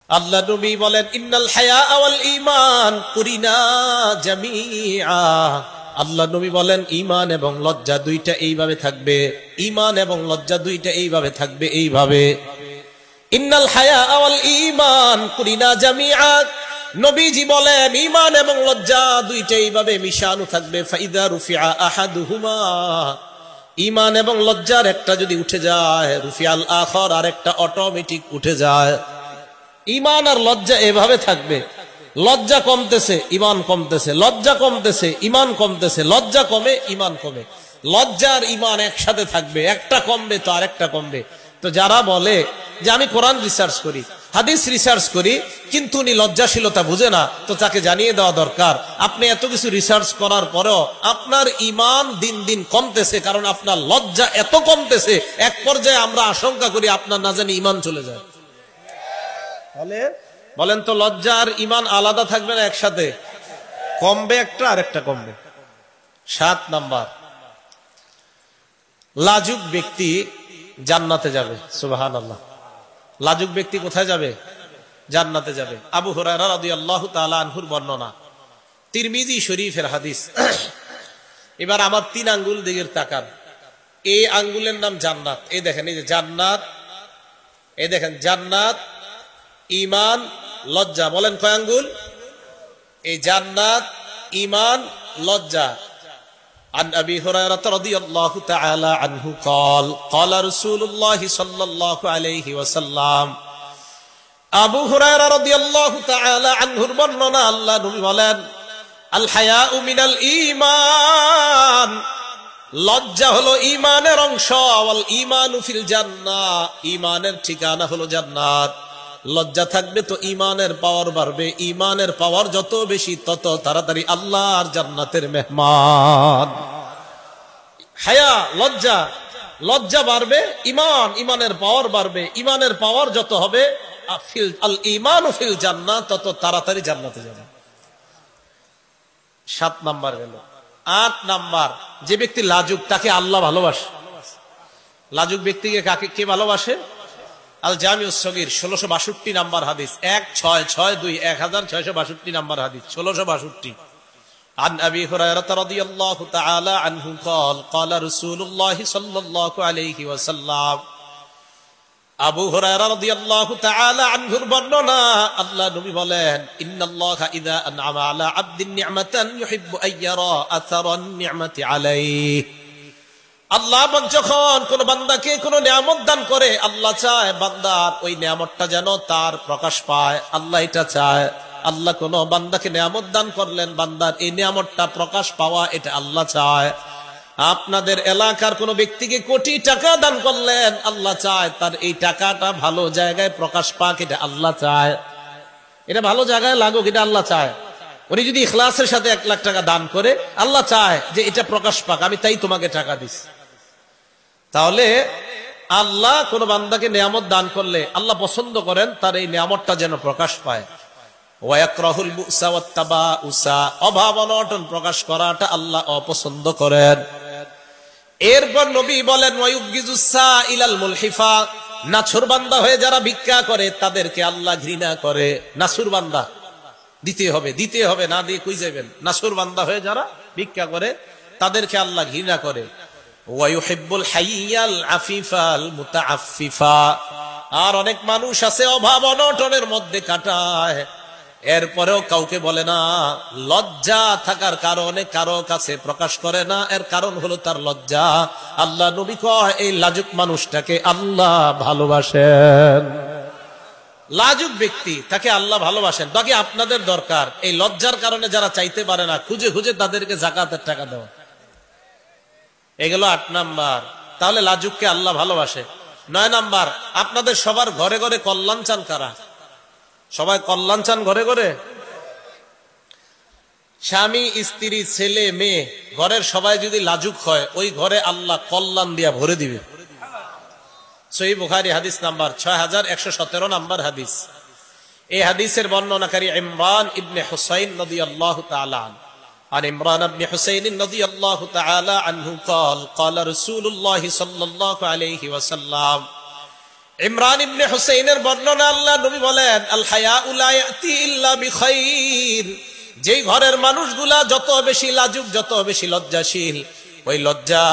আল্লাহ নবী বলেন ইন্নাল হায়া ওয়াল ঈমান কুরিনা জামিআ। আল্লাহ নবী বলেন ঈমান এবং লজ্জা দুইটা এইভাবে থাকবে, ঈমান এবং লজ্জা দুইটা এইভাবে থাকবে, এইভাবে। ইন্নাল হায়া ওয়াল ঈমান কুরিনা জামিআ। নবীজি বলেন ঈমান এবং লজ্জা দুইটা এইভাবে মিশানো থাকবে। ফাইদা রুফিআ আহাদুহুমা, ঈমান এবং লজ্জার একটা যদি উঠে যায়, রুফিআল আখর, আর একটা অটোমেটিক উঠে যায়। ঈমান আর লজ্জা এভাবে থাকবে, লজ্জা কমতেছে ঈমান কমতেছে, লজ্জা কমতেছে ঈমান কমতেছে, লজ্জা কমে ঈমান কমে। লজ্জা আর ঈমান একসাথে থাকবে, একটা কমবে তো আরেকটা কমবে। তো যারা বলে যে আমি কোরআন রিসার্চ করি, হাদিস রিসার্চ করি, কিন্তু উনি লজ্জাশীলতা বুঝে না, তো তাকে জানিয়ে দেওয়া দরকার আপনি এত কিছু রিসার্চ করার পরেও আপনার ঈমান দিন দিন কমতেছে, কারণ আপনার লজ্জা এত কমতেছে, এক পর্যায়ে আমরা আশঙ্কা করি আপনার না জানি ঈমান চলে যায়। বলেন তো লজ্জা আর ঈমান আলাদা থাকবে না একসাথে? কমবে একটা আর একটা কমবে। 7 নাম্বার, লাজুক ব্যক্তি জান্নাতে যাবে। সুবহানাল্লাহ। লাজুক ব্যক্তি কোথায় যাবে? জান্নাতে যাবে। আবু হুরায়রা রাদিয়াল্লাহু তাআলা আনহুর বর্ণনা, তিরমিজি শরীফের হাদিস। এবার আমার 3 আঙ্গুল দিকে তাকান, এই আঙ্গুলের নাম জান্নাত। এই দেখেন, এই যে জান্নাত, এই দেখেন জান্নাত, ঈমান, লজ্জা। বলেন কয় আঙ্গুল? এই জান্নাত, ঈমান, লজ্জা। عن أبي هريرة رضي الله تعالى عنه قال قال رسول الله صلى الله عليه وسلم। আবু হুরায়রা রাদিয়াল্লাহু তাআলা আনহুর বর্ণনা, আল্লাহ নবী বলেন আল হায়াউ মিনাল ঈমান, লজ্জা হলো ঈমানের অংশ। ওয়াল ঈমানু ফিল জান্নাহ, ঈমানের ঠিকানা হলো জান্নাত। লজ্জা থাকবে তো ঈমানের পাওয়ার বাড়বে, ঈমানের পাওয়ার যত বেশি তত তাড়াতাড়ি আল্লাহর জান্নাতের মেহমান। হায়া, লজ্জা, লজ্জা বাড়বে, ঈমান, ঈমানের পাওয়ার বাড়বে, ঈমানের পাওয়ার যত হবে, আল ঈমানু ফিল জান্নাহ, তত তাড়াতাড়ি জান্নাতে যাবে। 7 নাম্বার গেল। 8 নাম্বার, যে ব্যক্তি লাজুক তাকে আল্লাহ ভালোবাসে। লাজুক ব্যক্তিকে কে ভালোবাসে? আল জামিউস সগীর 1662 নাম্বার হাদিস, 1662 1662 নাম্বার হাদিস, 1662। عن أبي هريرة رضي الله تعالى عنه قال قال رسول الله صلى الله عليه وسلم। আবু হুরায়রা রাদিয়াল্লাহু তাআলা আনহুর বর্ণনা, আল্লাহ নবী বলেন ইন্নাল্লাহা ইযা আনআমা আলা আবদিন নি'মাতান ইউহিব্বু আইয়ারা আসারান নি'মাতি আলাইহি। আল্লাহ যখন কোন বান্দাকে কোন নিয়ামত দান করে, আল্লাহ চায় বান্দার ওই নিয়ামতটা যেন তার প্রকাশ পায়, আল্লাহ এটা চায়। আল্লাহ কোন বান্দাকে নিয়ামত দান করলেন, বান্দার এই নিয়ামতটা প্রকাশ পাওয়া, এটা আল্লাহ চায়। আপনাদের এলাকার কোন ব্যক্তিকে কোটি টাকা দান করলেন, আল্লাহ চায় তার এই টাকাটা ভালো জায়গায় প্রকাশ পাক, এটা আল্লাহ চায়। এটা ভালো জায়গায় লাগুক, এটা আল্লাহ চায়। উনি যদি ইখলাসের সাথে 1 লাখ টাকা দান করে, আল্লাহ চায় যে এটা প্রকাশ পাক, আমি তাই তোমাকে টাকা দিচ্ছি। তাহলে আল্লাহ কোন বান্দাকে নিয়ামত দান করলে আল্লাহ পছন্দ করেন তার এই নিয়ামতটা যেন প্রকাশ পায়। ওয়ায়াকরাহুল বুসা ওয়াত্তাবাউসা, অভাব অনটন প্রকাশ করাটা আল্লাহ অপছন্দ করেন। এরপর নবী বলেন ওয়ায়ুগিজুস সাইলাল মুলহিফা, নাছুর বান্দা হয়ে যারা ভিক্ষা করে তাদেরকে আল্লাহ ঘৃণা করে। নাছুর বান্দা, দিতে হবে, দিতে হবে, না দিয়ে কই যাবেন। নাছুর বান্দা হয়ে যারা ভিক্ষা করে তাদেরকে আল্লাহ ঘৃণা করে। ওয়ায়ুহিব্বুল হাইয়াল আফিফাল মুতাআফফিফা, আর অনেক মানুষ আছে অভাব অনটনের মধ্যে কাটায়, এরপরেও কাউকে বলে না, লজ্জা থাকার কারণে কারো কাছে প্রকাশ করে না, এর কারণ হলো তার লজ্জা। আল্লাহ নবী কয় এই লাজুক মানুষটাকে আল্লাহ ভালোবাসেন। লাজুক ব্যক্তি তাকে আল্লাহ ভালোবাসেন। বাকি আপনাদের দরকার এই লজ্জার কারণে যারা চাইতে পারে না, খুঁজে খুঁজে তাদেরকে যাকাতের টাকা দেওয়া। এগুলো 8 নাম্বার। তাহলে লাজুককে আল্লাহ ভালোবাসে। 9 নাম্বার, আপনাদের সবার ঘরে ঘরে কল্যাণ চান কারা? সবাই কল্যাণ চান ঘরে ঘরে? স্বামী, স্ত্রী, ছেলে, মেয়ে, ঘরের সবাই যদি লাজুক হয়, ওই ঘরে আল্লাহ কল্যাণ দিয়া ভরে দিবে। সহিহ বুখারী হাদিস নাম্বার 6117 নাম্বার হাদিস। এই হাদিসের বর্ণনাকারী ইমরান ইবনে হুসাইন রাদিয়াল্লাহু তাআলা আনহু। عن عمران بن حسين رضي الله تعالى عنه قال قال رسول الله صلى الله عليه وسلم ইমরান ইবনে হুসাইনের বর্ণনা, আল্লাহ নবী বলেন, আল হায়াউ লা ইয়াতি ইল্লা বিখাইর। যেই ঘরের মানুষগুলা যত বেশি লাজুক, যত বেশি লজ্জাশীল, ওই লজ্জা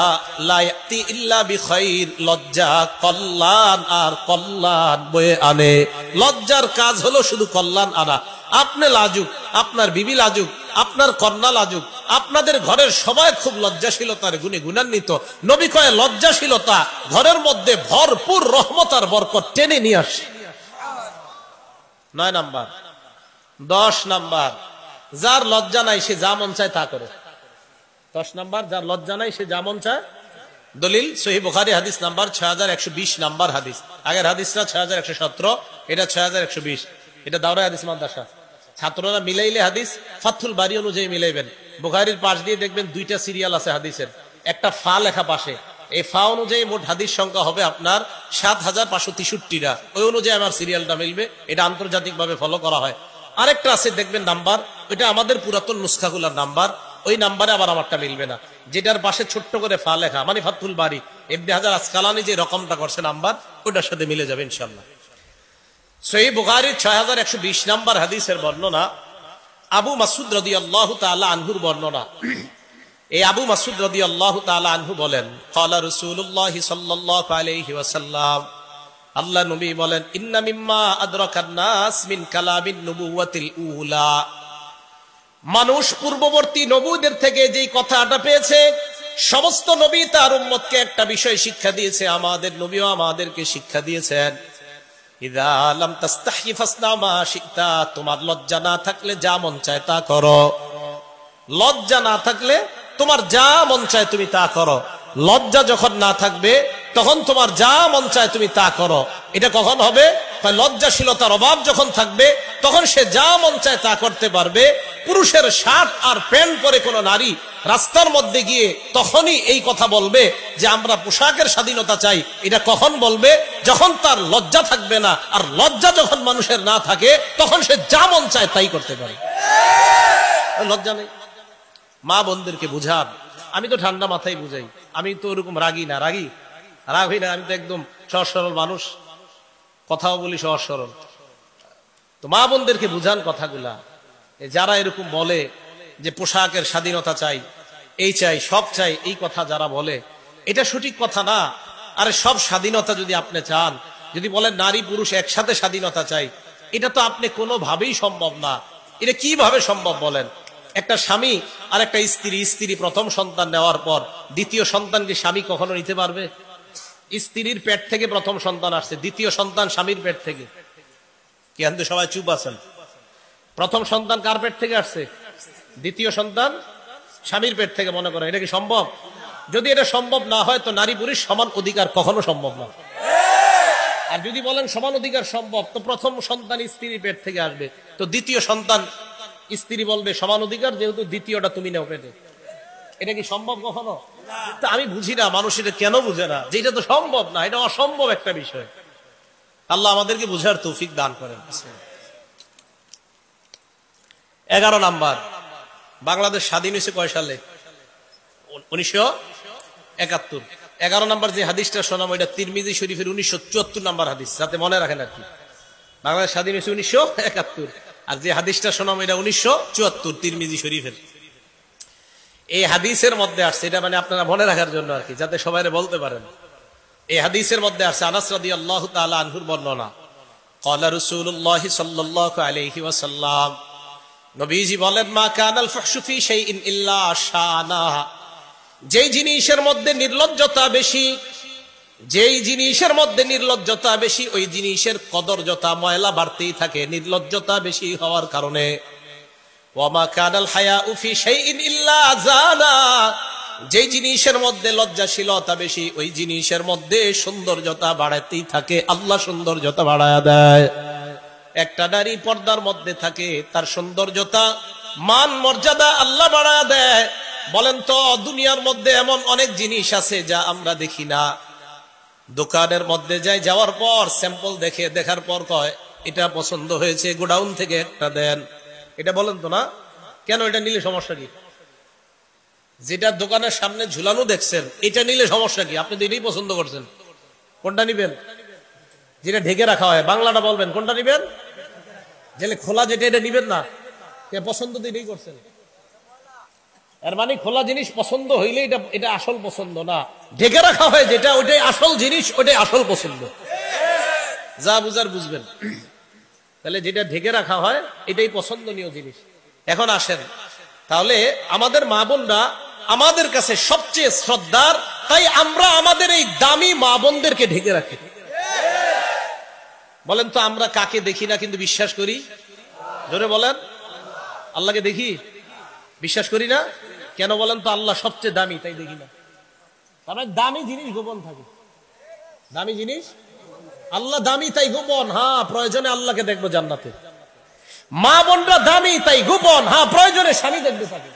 লা ইয়াতি ইল্লা বিখাইর, লজ্জা কল্যাণ আর কল্যাণ বয়ে আনে। লজ্জার কাজ হলো শুধু কল্যাণ আনা। আপনি লাজুক, আপনার বিবি লাজুক, আপনার কন্যা লাজুক, আপনাদের ঘরের সবাই খুব লজ্জাশীলতার গুণে গুণান্বিত। নবী কয় লজ্জাশীলতা ঘরের মধ্যে ভরপুর রহমত আর বরকত টেনে নিয়ে আসে। 9 নাম্বার। 10 নাম্বার, যার লজ্জা নাই সে যা মন চায় তা করে। 10 নাম্বার, যার লজ্জা নাই সে যা মন চায়। দলিল সহিহ বুখারী হাদিস নাম্বার 6120 নাম্বার হাদিস। আগের হাদিসটা 6117, এটা 6120। এটা দাওরা হাদিস মাদ্রাসা। ছাত্ররা মিলাইলে হাদিস ফাথুল বারি অনুযায়ী মিলাইবেন। বুখারীর পাশ দিয়ে দেখবেন 2টা সিরিয়াল আছে হাদিসের, একটা ফা লেখা পাশে। এই ফা অনুযায়ী মোট হাদিস সংখ্যা হবে আপনার 7563টা। ওই অনুযায়ী আমার সিরিয়ালটা মিলবে। এটা আন্তর্জাতিকভাবে ফলো করা হয়। আরেকটা আছে দেখবেন নাম্বার, ওইটা আমাদের পুরাতন নুসখাগুলার নাম্বার, ওই নাম্বারে আবার আমারটা মিলবে না। যেটার পাশে ছোট্ট করে ফা লেখা, মানে ফাথুল বারি, ইবনে হাজার আসকালানী যে রকমটা করছে নাম্বার, ওইটার সাথে মিলে যাবে ইনশাআল্লাহ। সহিহ বুখারীর 6120 নাম্বার হাদিসের বর্ণনা, আবু মাসউদ রাদিয়াল্লাহু তাআলা আনহুর বর্ণনা। এই আবু মাসউদ রাদিয়াল্লাহু তাআলা আনহু বলেন, ক্বালা রাসূলুল্লাহ সাল্লাল্লাহু আলাইহি ওয়াসাল্লাম, আল্লাহ নবী বলেন, ইন্না মিম্মা আদরাকান নাস মিন কালামিন নবুওয়াতিল উলা। মানুষ পূর্ববর্তী নবীদের থেকে যেই কথাটা পেয়েছে, সমস্ত নবী তার উম্মতকে একটা বিষয় শিক্ষা দিয়েছে। আমাদের নবীও আমাদেরকে শিক্ষা দিয়েছেন, ইযা লাম তাস্তাহি ফাসনা মা শিতা। তোমার লজ্জা না থাকলে যা মন চায় তা করো। লজ্জা না থাকলে তোমার যা মন চায় তুমি তা করো। লজ্জা যখন না থাকবে তখন তোমার যা মন চায় তুমি তা করো। এটা কখন হবে? লজ্জাশীলতার অভাব যখন থাকবে তখন সে যা মন চায় তা করতে পারবে। পুরুষের শার্ট আর প্যান্ট পরে কোনো নারী রাস্তার মধ্যে গিয়ে তখনই এই কথা বলবে যে আমরা পোশাকের স্বাধীনতা চাই। এটা কখন বলবে? যখন তার লজ্জা থাকবে না। আর লজ্জা যখন মানুষের না থাকে তখন সে যা মন চায় তাই করতে পারে। লজ্জা নেই। মা বোনদেরকে বুঝান। আমি তো ঠান্ডা মাথায় বুঝাই, আমি তো ওরকম রাগি না। রাগ হই না, আমি তো একদম সহজ সরল মানুষ, কথাও বলি সহজ সরল। তো মা বোনদেরকে বুঝান কথাগুলা। যারা এরকম বলে যে পোশাকের স্বাধীনতা চাই, এই চাই, সব চাই, এই কথা যারা বলে, এটা সঠিক কথা না। আরে সব স্বাধীনতা যদি আপনি চান, যদি বলেন নারী পুরুষ একসাথে স্বাধীনতা চাই, এটা তো আপনি কোনোভাবেই সম্ভব না। এটা কিভাবে সম্ভব বলেন? একটা স্বামী আর একটা স্ত্রী প্রথম সন্তান নেওয়ার পর দ্বিতীয় সন্তানকে স্বামী কখনো নিতে পারবে? স্ত্রীর পেট থেকে প্রথম সন্তান আসছে, দ্বিতীয় সন্তান স্বামীর পেট থেকে। কিন্তু সবাই চুপ আছেন। প্রথম সন্তান কার পেট থেকে আসছে? দ্বিতীয় সন্তান স্বামীর পেট থেকে। মনে করেন এটা কি সম্ভব? যদি এটা সম্ভব না হয় তো নারী পুরুষ সমান অধিকার কখনো সম্ভব না। আর যদি বলেন সমান অধিকার সম্ভব, তো প্রথম সন্তান স্ত্রীর পেট থেকে আসবে, তো দ্বিতীয় সন্তান স্ত্রী বলবে সমান অধিকার, যেহেতু দ্বিতীয়টা তুমি নাও পেটে। এটা কি সম্ভব কখনো? তা আমি বুঝি না মানুষ এটা কেন বুঝে না, যে এটা তো সম্ভব না, এটা অসম্ভব একটা বিষয়। আল্লাহ আমাদেরকে বুঝার তৌফিক দান করেন। 11 নাম্বার, বাংলাদেশ স্বাধীন হয়েছে কয় সালে? 1971। 11 নাম্বার যে হাদিসটা শোনাম, ওইটা তিরমিজি শরীফের 1974 নাম্বার হাদিস, যাতে মনে রাখেন আর কি। বাংলাদেশ স্বাধীন হয়েছে 1971, আর যে হাদিসটা শোনাম এটা 1974 তিরমিজি শরীফের। এই হাদিসের মধ্যে আসছে, এটা মানে আপনারা মনে রাখার জন্য আর কি, যাতে সবাই বলতে পারেন। এই হাদিসের মধ্যে আসছে আনাস রাদিয়াল্লাহু তাআলা আনহুর বর্ণনা। ক্বালা রাসূলুল্লাহ সাল্লাল্লাহু আলাইহি ওয়াসাল্লাম, নবীজি বলেন, মা কানাল ফাহশু ফি শাইইন ইল্লা শানা। যেই জিনিসের মধ্যে নির্লজ্জতা বেশি, যেই জিনিসের মধ্যে নির্লজ্জতা বেশি, ওই জিনিসের কদর্যতা ময়লা বাড়তেই থাকে নির্লজ্জতা বেশি হওয়ার কারণে। ওয়ামা কানাল হায়াউ ফি শাইইন ইল্লা জানা। যেই জিনিসের মধ্যে লজ্জাশীলতা বেশি, ওই জিনিসের মধ্যে সৌন্দর্যতা বাড়াতেই থাকে। আল্লাহ সৌন্দর্যতা বাড়ায়া দেয়। একটা নারী পর্দার মধ্যে থাকে, তার সৌন্দর্যতা মান মর্যাদা আল্লাহ বাড়ায়া দেয়। বলেন তো, দুনিয়ার মধ্যে এমন অনেক জিনিস আছে যা আমরা দেখি না। দোকানের মধ্যে যাই, যাওয়ার পর স্যাম্পল দেখে, দেখার পর কয় এটা পছন্দ হয়েছে, গোডাউন থেকে একটা দেন। এটা বলেন তো না, কেন? এটা নিলে সমস্যা কি? যেটা দোকানের সামনে ঝুলানো দেখছেন, এটা নিলে সমস্যা কি? আপনি তো এটাই পছন্দ করছেন, কোনটা নিবেন? যেটা ঢেকে রাখা হয়, বাংলাটা বলবেন কোনটা নিবেন? জেলে খোলা যেটা এটা নিবেন না, কে পছন্দ দিলেই করছেন। এর মানে খোলা জিনিস পছন্দ হইলে এটা আসল পছন্দ না, ঢেকে রাখা হয় যেটা ওইটাই আসল জিনিস, ওইটাই আসল পছন্দ। যা বুঝার বুঝবেন। তাহলে যেটা ঢেকে রাখা হয় এটাই পছন্দনীয় জিনিস। এখন আসেন, তাহলে আমাদের মা বোনরা আমাদের কাছে সবচেয়ে শ্রদ্ধার, তাই আমরা আমাদের এই দামি মা বোনদেরকে ঢেকে রাখি। বলেন তো আমরা কাকে দেখি না কিন্তু বিশ্বাস করি? জোরে বলেন। আল্লাহকে দেখি, বিশ্বাস করি না কেন বলেন তো? আল্লাহ সবচেয়ে দামি, তাই দেখি না। তার দামি জিনিস গোপন থাকে। দামি জিনিস আল্লাহ দামি, তাই গোপন। হ্যাঁ, প্রয়োজনে আল্লাহকে দেখবো জান্নাতে। মা বোনরা দামি, তাই গোপন। হ্যাঁ, প্রয়োজনে স্বামী দেখবে তাকে।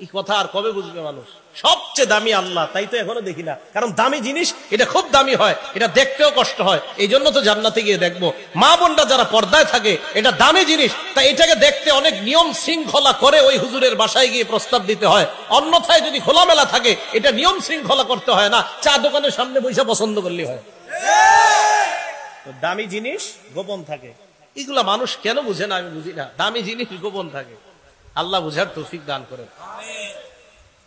এই কথা আর কবে বুঝবে মানুষ? সবচেয়ে দামি আল্লাহ, তাই তো এখনো দেখি না। কারণ দামি জিনিস এটা খুব দামি হয়, এটা দেখতেও কষ্ট হয়, এই জন্য তো জান্নাতে গিয়ে দেখবো। মা বোনরা যারা পর্দায় থাকে, এটা দামি জিনিস, তাই এটাকে দেখতে অনেক নিয়ম শৃঙ্খলা করে ওই হুজুরের বাসায় গিয়ে প্রস্তাব দিতে হয়। অন্যথায় যদি খোলামেলা থাকে, এটা নিয়ম শৃঙ্খলা করতে হয় না, চা দোকানের সামনে বসে পছন্দ করলে হয়। দামি জিনিস গোপন থাকে, এগুলা মানুষ কেন বুঝে না আমি বুঝি না। দামি জিনিস গোপন থাকে, আল্লাহ বুঝার তৌফিক দান করেন।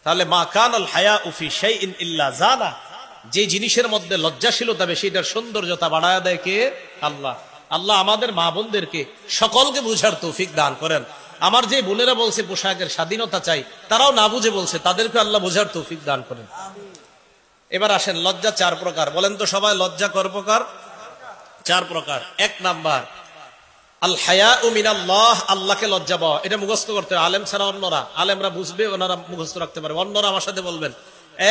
তাহলে মা কানাল হায়াউ ফি শাইইন ইল্লা জানা, যে জিনিসের মধ্যে লজ্জাশীলতা বেশি, এটার সৌন্দর্যতা বাড়ায় দেয় কে? আল্লাহ। আল্লাহ আমাদের মা বোনদেরকে সকলকে বুঝার তৌফিক দান করেন। আমার যে বোনেরা বলছে পোশাকের স্বাধীনতা চাই, তারাও না বুঝে বলছে, তাদেরকে আল্লাহ বুঝার তৌফিক দান করেন। এবার আসেন, লজ্জা 4 প্রকার। বলেন তো সবাই, লজ্জা কয় প্রকার? 4 প্রকার। 1 নাম্বার আল হায়াউ মিনাল্লাহ, আল্লাহকে লজ্জা পাওয়া। এটা মুখস্থ করতে হবে, আলেম ছাড়া অন্যরা, আলেমরা বুঝবে, ওনারা মুখস্থ রাখতে পারবে, অন্যরা আমার সাথে বলবেন।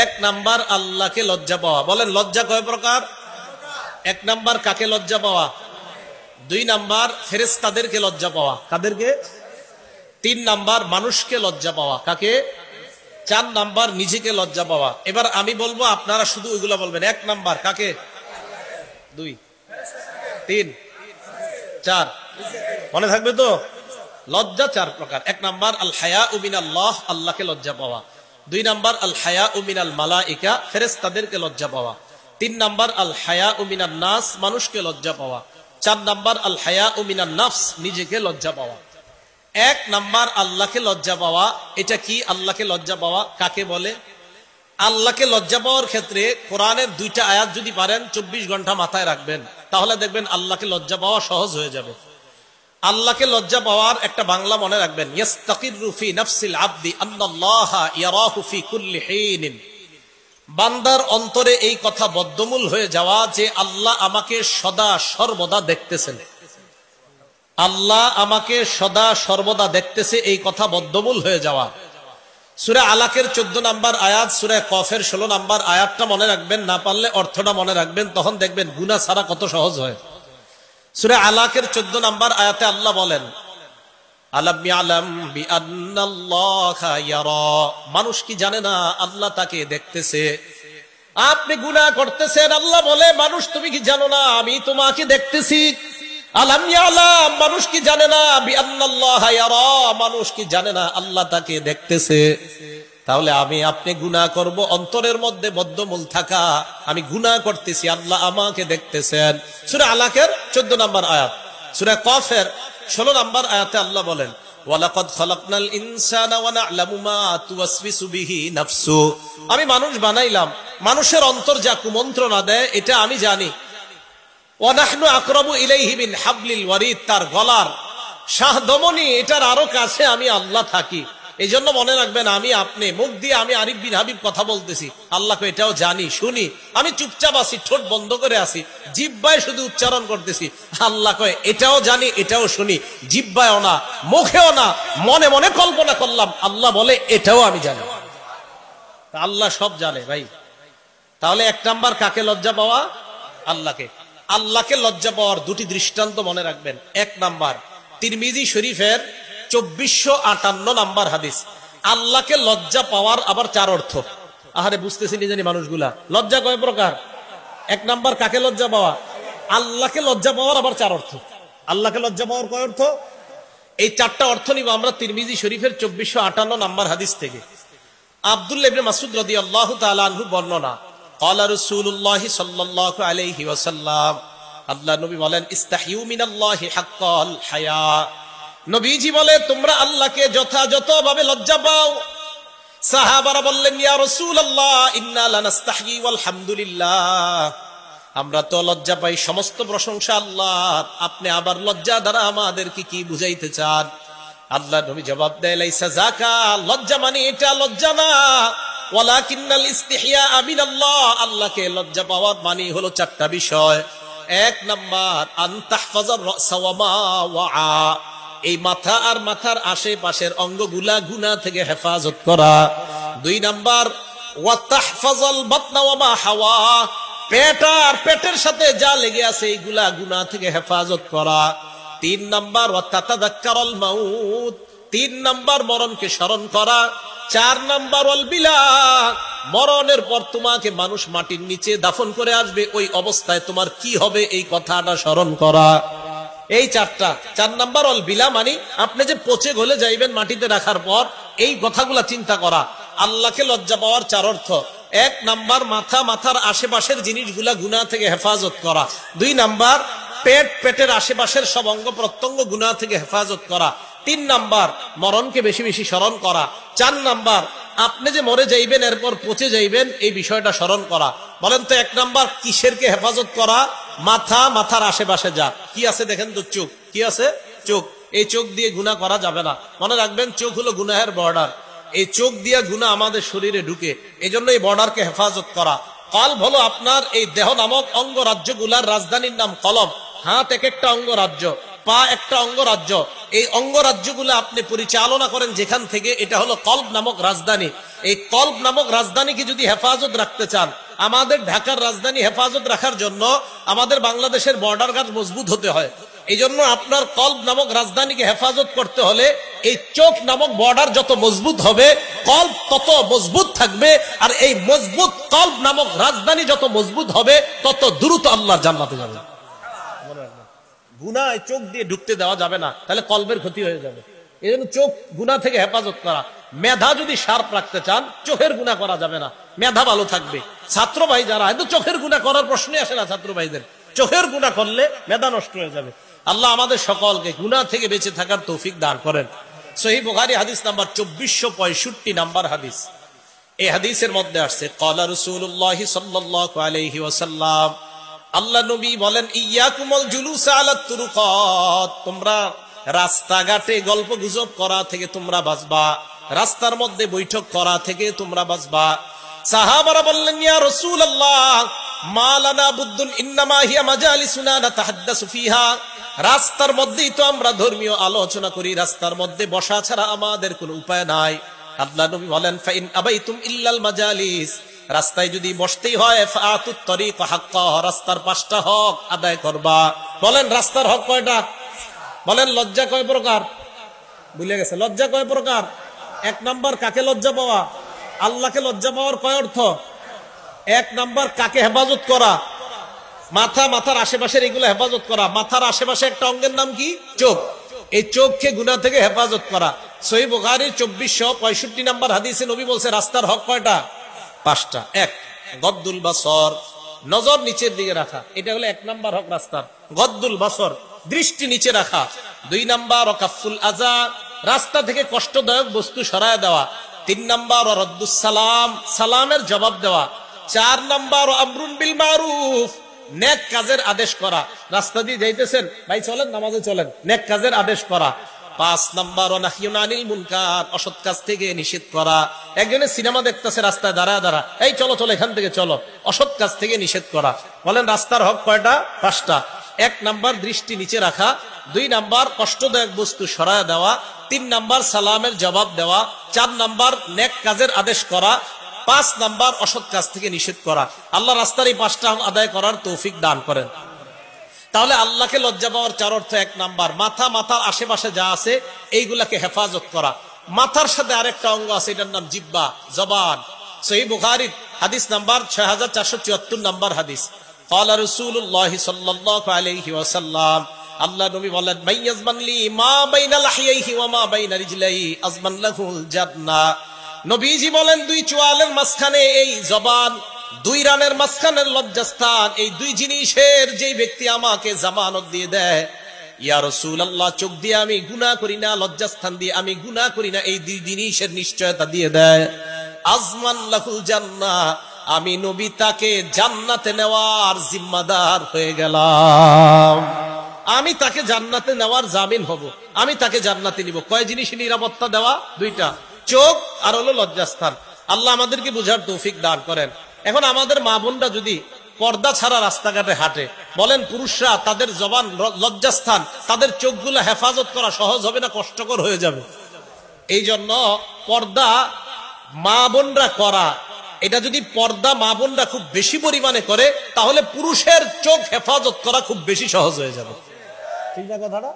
1 নাম্বার আল্লাহকে লজ্জা পাওয়া। বলেন লজ্জা কয় প্রকার? 1 নাম্বার কাকে লজ্জা পাওয়া? 2 নাম্বার ফেরেশতাদেরকে লজ্জা পাওয়া। কাদেরকে? 3 নাম্বার মানুষকে লজ্জা পাওয়া। কাকে? 4 নাম্বার নিজেকে লজ্জা পাওয়া। এবার আমি বলবো, আপনারা শুধু ওইগুলা বলবেন। 1 নাম্বার কাকে? 2, 3, 4, মনে থাকবে তো? লজ্জা 4 প্রকার। 1 নাম্বার আল হায়াউ মিনাল্লাহ, আল্লাহকে লজ্জা পাওয়া। 2 নাম্বার আল হায়াউ মিনাল মালাইকা, ফেরেশতাদেরকে লজ্জা পাওয়া। 3 নাম্বার আল হায়াউ মিনান নাস, মানুষকে লজ্জা পাওয়া। 4 নাম্বার আল হায়াউ মিনান নাফস, নিজেকে লজ্জা পাওয়া। 1 নাম্বার আল্লাহকে লজ্জা পাওয়া। এটা কি আল্লাহকে লজ্জা পাওয়া? কাকে বলে? আল্লাহকে লজ্জা পাওয়ার ক্ষেত্রে কোরআনের 2টা আয়াত যদি পারেন 24 ঘন্টা মাথায় রাখবেন, তাহলে দেখবেন আল্লাহকে লজ্জা পাওয়া সহজ হয়ে যাবে। আল্লাহকে লজ্জা পাওয়ার একটা বাংলা মনে রাখবেন, ইয়াস্তাকিরু ফি নাফসিল আবদি আন্নাল্লাহা ইয়ারাহু ফি কুল্লি হিনিন। বান্দার অন্তরে এই কথা বদ্ধমূল হয়ে যাওয়া যে আল্লাহ আমাকে সদা সর্বদা দেখতেছেন। আল্লাহ আমাকে সদা সর্বদা দেখতেছে, এই কথা বদ্ধমূল হয়ে যাওয়া। সূরা আলাকের 14 নাম্বার আয়াত, সূরা কফের 16 নাম্বার আয়াতটা মনে রাখবেন, না পারলে অর্থটা মনে রাখবেন, তখন দেখবেন গুনাহ ছাড়া কত সহজ হয়। সূরা আলাকের 14 নাম্বার আয়াতে আল্লাহ বলেন, আলাম ইয়ালাম বিআন্নাল্লাহা ইয়ারা, মানুষ কি জানে না আল্লাহ তাকে দেখতেছে। আপনি গুনাহ করতেছেন, আল্লাহ বলে মানুষ তুমি কি জানো না আমি তোমাকে দেখতেছি। আলাম ইয়ালাম, মানুষ কি জানে না বিআন্নাল্লাহা ইয়ারা, মানুষ কি জানে না আল্লাহ তাকে দেখতেছে। তাহলে আমি আপনি গুনাহ করব, অন্তরের মধ্যে বদ্ধমূল থাকা আমি গুনাহ করতেছি, আল্লাহ আমাকে দেখতেছেন। সূরা আলাকের 14 নাম্বার আয়াত। সূরা কফের 16 নাম্বার আয়াতে আল্লাহ বলেন, ওয়ালাকাদ খালাকনাল ইনসানা ওয়া না'লামু মা তুওয়াসবিসু বিহি নাফসু, আমি মানুষ বানাইলাম, মানুষের অন্তর যা কুমন্ত্রণা দেয় এটা আমি জানি। ওয়া নাহনু আকরাবু ইলাইহি মিন হাবলিল ওয়ারিদ, তার গলার শাহদমনি এটার আরো কাছে আমি আল্লাহ থাকি। এই জন্য মনে রাখবেন, আমি আপনি মুখ দিয়ে আমি আরিফ বিন হাবিব কথা বলতেছি, আল্লাহকে এটাও জানি শুনি। আমি চুপচাপ আছি, ঠোঁট বন্ধ করে আছি, জিহ্বায় শুধু উচ্চারণ করতেছি, আল্লাহ কয় এটাও জানি এটাও শুনি। জিহ্বায়ও না, মুখেও না, মনে মনে কল্পনা করলাম, আল্লাহ বলে এটাও আমি জানি। আল্লাহ সব জানে ভাই। তাহলে 1 নাম্বার কাকে লজ্জা পাওয়া? আল্লাহকে। আল্লাহকে লজ্জা পাওয়ার 2টি দৃষ্টান্ত মনে রাখবেন। 1 নাম্বার তিরমিজি শরীফের 2458 নাম্বার হাদিস। আল্লাহকে লজ্জা পাওয়ার আবার 4 অর্থ। আহারে বুঝতেছি নি জানি মানুষগুলা, লজ্জা কয় প্রকার? 1 নাম্বার কাকে লজ্জা পাওয়া? আল্লাহকে লজ্জা পাওয়ার আবার 4 অর্থ। আল্লাহকে লজ্জা পাওয়ার কয় অর্থ? এই 4টা অর্থ নিব আমরা তিরমিজি শরীফের 2458 নাম্বার হাদিস থেকে। আব্দুল্লাহ ইবনে মাসউদ রাদিয়াল্লাহু তাআলা আনহু বর্ণনা, ক্বালা রাসূলুল্লাহ সাল্লাল্লাহু আলাইহি ওয়াসাল্লাম, আল্লাহ নবী বলেন, ইস্তাহিউ মিনাল্লাহি হাক্কাল হায়া। নবীজি বলে, তোমরা আল্লাহকে যথাযথভাবে লজ্জা পাও। সাহাবারা বললেন, ইয়া রাসূলুল্লাহ ইন্না লানাস্তাহি ওয়াল হামদুলিল্লাহ, আমরা তো লজ্জা পাই, সমস্ত প্রশংসা আল্লাহর, আপনি আবার লজ্জা দ্বারা আমাদেরকে কি বুঝাইতে চান? আল্লাহ নবী জবাব দেয়, লাইসা যাকা, লজ্জা মানে এটা লজ্জা না, ওয়ালাকিন্নাল ইস্তিহিয়া মিনাল্লাহ, আল্লাহকে লজ্জা পাওয়ার মানে হলো চারটা বিষয়। এক নাম্বার, আন তাহফাজার রাসা ওয়া মা ওয়া, এই মাথা আর মাথার আশেপাশের অঙ্গগুলা গুনাহ থেকে হেফাজত করা। দুই নাম্বার, ওয়া তাহফাজাল বাতনা ওয়া মা হাওয়া, পেট আর পেটের সাথে যা লেগে আছে এইগুলা গুনাহ থেকে হেফাজত করা। তিন নাম্বার, ওয়া তাতাযাক্কারুল মাউত, তিন নাম্বার মরণকে স্মরণ করা। চার নাম্বার, ওয়াল বিলা, মরণের পর তোমাকে মানুষ মাটির নিচে দাফন করে আসবে, ওই অবস্থায় তোমার কি হবে এই কথাটা স্মরণ করা। এই চারটা। চার নাম্বার, ওয়াল বিলা, মানে আপনি যে পচে গলে যাইবেন মাটিতে রাখার পর, এই কথাগুলা চিন্তা করা। আল্লাহকে লজ্জা পাওয়ার চার অর্থ। এক নাম্বার, মাথা, মাথার আশেপাশের জিনিসগুলা গুনাহ থেকে হেফাজত করা। দুই নাম্বার, পেট, পেটের আশেপাশের সব অঙ্গ প্রত্যঙ্গ গুনাহ থেকে হেফাজত করা। তিন নাম্বার, মরণকে বেশি বেশি স্মরণ করা। চার নাম্বার, আপনি যে মরে যাইবেন এরপর পচে যাইবেন এই বিষয়টা স্মরণ করা। বলেন তো এক নাম্বার কিসেরকে হেফাজত করা? মাথা, মাথার আশেপাশে যা কি আছে দেখেন তো, চোখ কি আছে? চোখ। এই চোখ দিয়ে গুনাহ করা যাবে না, মনে রাখবেন চোখ হলো গুনাহের বর্ডার। এই চোখ দিয়ে গুনাহ আমাদের শরীরে ঢুকে, এই জন্য এই বর্ডারকে হেফাজত করা। কলব হলো আপনার এই দেহ নামক অঙ্গরাজ্যগুলার রাজধানীর নাম কলব। হাত এক একটা অঙ্গরাজ্য, পা একটা অঙ্গরাজ্য। এই অঙ্গরাজ্যগুলো আপনি পরিচালনা করেন যেখান থেকে, এটা হলো কলব নামক রাজধানী। এই কলব নামক রাজধানীকে যদি হেফাজত রাখতে চান, আমাদের ঢাকার রাজধানী হেফাজত রাখার জন্য আমাদের বাংলাদেশের বর্ডার গার্ড মজবুত হতে হয়। এই জন্য আপনার কলব নামক রাজধানীকে হেফাজত করতে হলে এই চোখ নামক বর্ডার যত মজবুত হবে, কলব তত মজবুত থাকবে। আর এই মজবুত কলব নামক রাজধানী যত মজবুত হবে, তত দ্রুত আল্লাহর জান্নাতে যাবে। গুনাহ চোখ দিয়ে ঢুকতে দেওয়া যাবে না, তাহলে কলবের ক্ষতি হয়ে যাবে। এই জন্য চোখ গুনাহ থেকে হেফাজত করা। মেধা যদি শার্প রাখতে চান, চোখের গুনাহ করা যাবে না, মেধা ভালো থাকবে। ছাত্র ভাই যারা, কিন্তু চোখের গুনাহ করার প্রশ্নই আসে না ছাত্র ভাইদের, চোখের গুনাহ করলে মেধা নষ্ট হয়ে যাবে। আল্লাহ আমাদের সকলকে গুনাহ থেকে বেঁচে থাকার তৌফিক দান করেন। সহিহ বুখারী হাদিস নাম্বার 2465 নাম্বার হাদিস। এই হাদিসের মধ্যে আসছে, ক্বালা রাসূলুল্লাহ সাল্লাল্লাহু আলাইহি ওয়াসাল্লাম, আল্লাহ নবী বলেন, ইয়াকুমুল জুলুস আলা তুরুকাত, তোমরা রাস্তাঘাটে গল্প গুজব করা থেকে তোমরা বাঁচবা, রাস্তার মধ্যে বৈঠক করা থেকে তোমরা বাঁচবা। সাহাবারা বললেন, ইয়া রাসূলুল্লাহ মা লানা বুদ্দুন ইন্নামা হিয়া মাজালিসুনা নাতাহাদ্দাসু ফিহা, রাস্তার মধ্যেই তো আমরা ধর্মীয় আলোচনা করি, রাস্তার মধ্যে বসা ছাড়া আমাদের কোনো উপায় নাই। আল্লাহ নবী বলেন, ফাইন আবাইতুম ইল্লাল মাজালিস, রাস্তায় যদি বসতেই হয়, ফাআতুত তরিক হাক্কা, রাস্তার 5টা হক আদায় করবা। বলেন রাস্তার হক কয়টা? বলেন লজ্জা কয় প্রকার? ভুলে গেছে, লজ্জা কয় প্রকার? এক নাম্বার, কাকে লজ্জা পাওয়া? আল্লাহকে লজ্জা পাওয়ার কয় অর্থ? এক নাম্বার, কাকে হেফাজত করা? মাথা, মাথার আশেপাশের এগুলো হেফাজত করা। মাথার আশেপাশে একটা অঙ্গের নাম কি? চোখ। এই চোখকে গুনাহ থেকে হেফাজত করা। সহিহ বুখারী 2465 নাম্বার হাদিসে নবী বলছে, রাস্তার হক কয়টা? 5টা। এক, গদ্দুল বাসর, নজর নিচের দিকে রাখা, এটা হলো এক নাম্বার হক রাস্তার। গদ্দুল বাসর, দৃষ্টি নিচে রাখা। 2 নাম্বার, ওয়াকাফুল আযা, রাস্তা থেকে কষ্টদায়ক বস্তু সরায় দেওয়া। 3 নাম্বার, রদ্দুস সালাম, সালামের জবাব দেওয়া। 4 নাম্বার, আমরুন বিল মারুফ, নেক কাজের আদেশ করা। রাস্তা দিয়ে যাইতেছেন, ভাই চলেন নামাজে চলেন, নেক কাজের আদেশ করা। 5 নাম্বার, নাহিয়ুন আনিল মুনকার, অসৎ কাজ থেকে নিষেধ করা। একজনে সিনেমা দেখতেছে রাস্তায় দাঁড়ায় দাঁড়া, এই চলো চলো এখান থেকে চলো, অসৎ কাজ থেকে নিষেধ করা। বলেন রাস্তার হক কয়টা? 5টা। 1 নাম্বার, দৃষ্টি নিচে রাখা। 2 নাম্বার, কষ্টদায়ক বস্তু সরায় দেওয়া। 3 নাম্বার, সালামের জবাব দেওয়া। 4 নাম্বার, নেক কাজের আদেশ করা। 5 নাম্বার, অসৎ কাজ থেকে নিষেধ করা। আল্লাহ রাস্তার এই 5টা আদায় করার তৌফিক দান করেন। তাহলে আল্লাহকে লজ্জা পাওয়ার 4 অর্থ, 1 নাম্বার মাথা, মাথার আশেপাশে যা আছে এইগুলাকে হেফাজত করা। মাথার সাথে আরেকটা অঙ্গ আছে, এটার নাম জিহ্বা, জবান। সহিহ বুখারী হাদিস নাম্বার 6474 নাম্বার হাদিস। ক্বালা রাসূলুল্লাহ সাল্লাল্লাহু আলাইহি ওয়াসাল্লাম, আল্লাহ নবী বলেন, মাইয়াজমান লি মা বাইনা লাহিয়াইহি ওয়া মা বাইনা রিজলাইহি আজমান লাহুল জান্নাহ। নবীজি বলেন, 2 চোয়ালের মাঝখানে এই জবান, দুই রানের মাঝখানের লজ্জাস্থান, এই দুই জিনিসের যেই ব্যক্তি আমাকে জামানত দিয়ে দেয়, ইয়া রাসূলুল্লাহ, চোখ দিয়ে আমি গুনাহ করি না, লজ্জাস্থান দিয়ে আমি গুনাহ করি না, এই দুই জিনিসের নিশ্চয়তা দিয়ে দেয়, আজমান লাহুল জান্নাহ, আমি নবী তাকে জান্নাতে নেওয়ার জিম্মাদার হয়ে গেলাম। আমি তাকে জান্নাতে নেওয়ার জামিন হব, আমি তাকে জান্নাতে নিব। কয় জিনিস নিরাপত্তা দেওয়া? দুইটা, চোখ আর হলো লজ্জাস্থান। আল্লাহ আমাদেরকে বুঝার তৌফিক দান করেন। এখন আমাদের মা বোনরা যদি পর্দা ছাড়া রাস্তাঘাটে হাঁটে, বলেন পুরুষরা তাদের জবান, লজ্জাস্থান, তাদের চোখগুলো হেফাজত করা সহজ হবে না কষ্টকর হয়ে যাবে? এই জন্য পর্দা মা বোনরা করা, এটা যদি পর্দা মা বোনরা খুব বেশি পরিমাণে করে, তাহলে পুরুষের চোখ হেফাজত করা খুব বেশি সহজ হয়ে যাবে। ঠিক না কথাটা?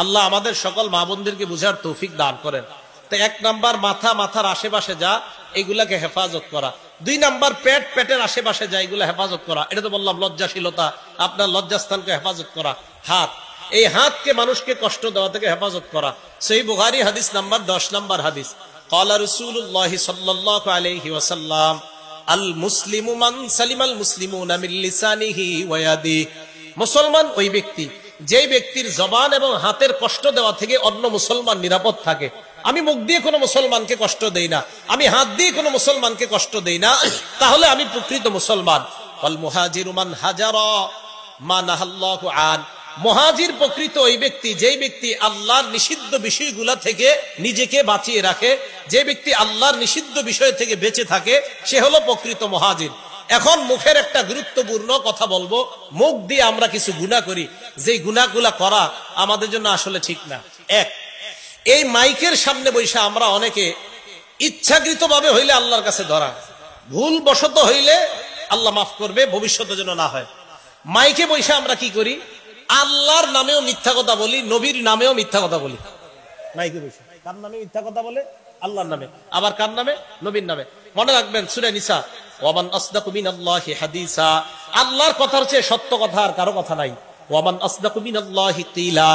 আল্লাহ আমাদের সকল মা বোনদেরকে বুঝার তৌফিক দান করেন। তো এক নাম্বার মাথা, মাথার আশেপাশে যা, এগুলাকে হেফাজত করা। দুই নাম্বার পেট, পেটের আশেপাশে যা, এগুলা হেফাজত করা। এটা তো বললাম লজ্জাশীলতা, আপনার লজ্জাস্থানকে হেফাজত করা। হাত, এই হাতকে মানুষকে কষ্ট দেওয়া থেকে হেফাজত করা। সহিহ বুখারী হাদিস নাম্বার 10 নাম্বার হাদিস, ক্বালা রাসূলুল্লাহ সাল্লাল্লাহু আলাইহি ওয়াসাল্লাম, আল মুসলিমু মান সালিমাল মুসলিমুনা মিন লিসানিহি ওয়া ইয়াদিহি। মুসলমান ওই ব্যক্তি, যেই ব্যক্তির জবান এবং হাতের কষ্ট দেওয়া থেকে অন্য মুসলমান নিরাপদ থাকে। আমি মুখ দিয়ে কোনো মুসলমানকে কষ্ট দেই না, আমি হাত দিয়ে কোনো মুসলমানকে কষ্ট দেই না, তাহলে আমি প্রকৃত মুসলমান। ওয়াল মুহাজিরু মান হাজারা মা নাহাল্লাহু আন। মুহাজির প্রকৃত ওই ব্যক্তি, যেই ব্যক্তি আল্লাহর নিষিদ্ধ বিষয়গুলা থেকে নিজেকে বাঁচিয়ে রাখে, যে ব্যক্তি আল্লাহর নিষিদ্ধ বিষয় থেকে বেঁচে থাকে, সে হলো প্রকৃত মুহাজির। এখন মুখের একটা গুরুত্বপূর্ণ কথা বলবো। মুখ দিয়ে আমরা কিছু গুনাহ করি, যে গুনাহগুলা করা আমাদের জন্য আসলে ঠিক না। এক, এই মাইকের সামনে বসে আমরা অনেকে ইচ্ছাকৃত ভাবে হইলে আল্লাহর কাছে ধরা, ভুল বশত হইলে আল্লাহ মাফ করবে, ভবিষ্যতের জন্য না হয়। মাইকে বসে আমরা কি করি? আল্লাহর নামেও মিথ্যা কথা বলি, নবীর নামেও মিথ্যা কথা বলি। মাইকে বসে কার নামে মিথ্যা কথা বলে? আল্লাহর নামে। আবার কার নামে? নবীর নামে। মনে রাখবেন সূরা নিসা, ওয়ামান আসদাকু মিনাল্লাহি হাদিসা, আল্লাহর কথার চেয়ে সত্য কথা আর কারো কথা নাই। ওয়ামান আসদাকু মিনাল্লাহি কিলা,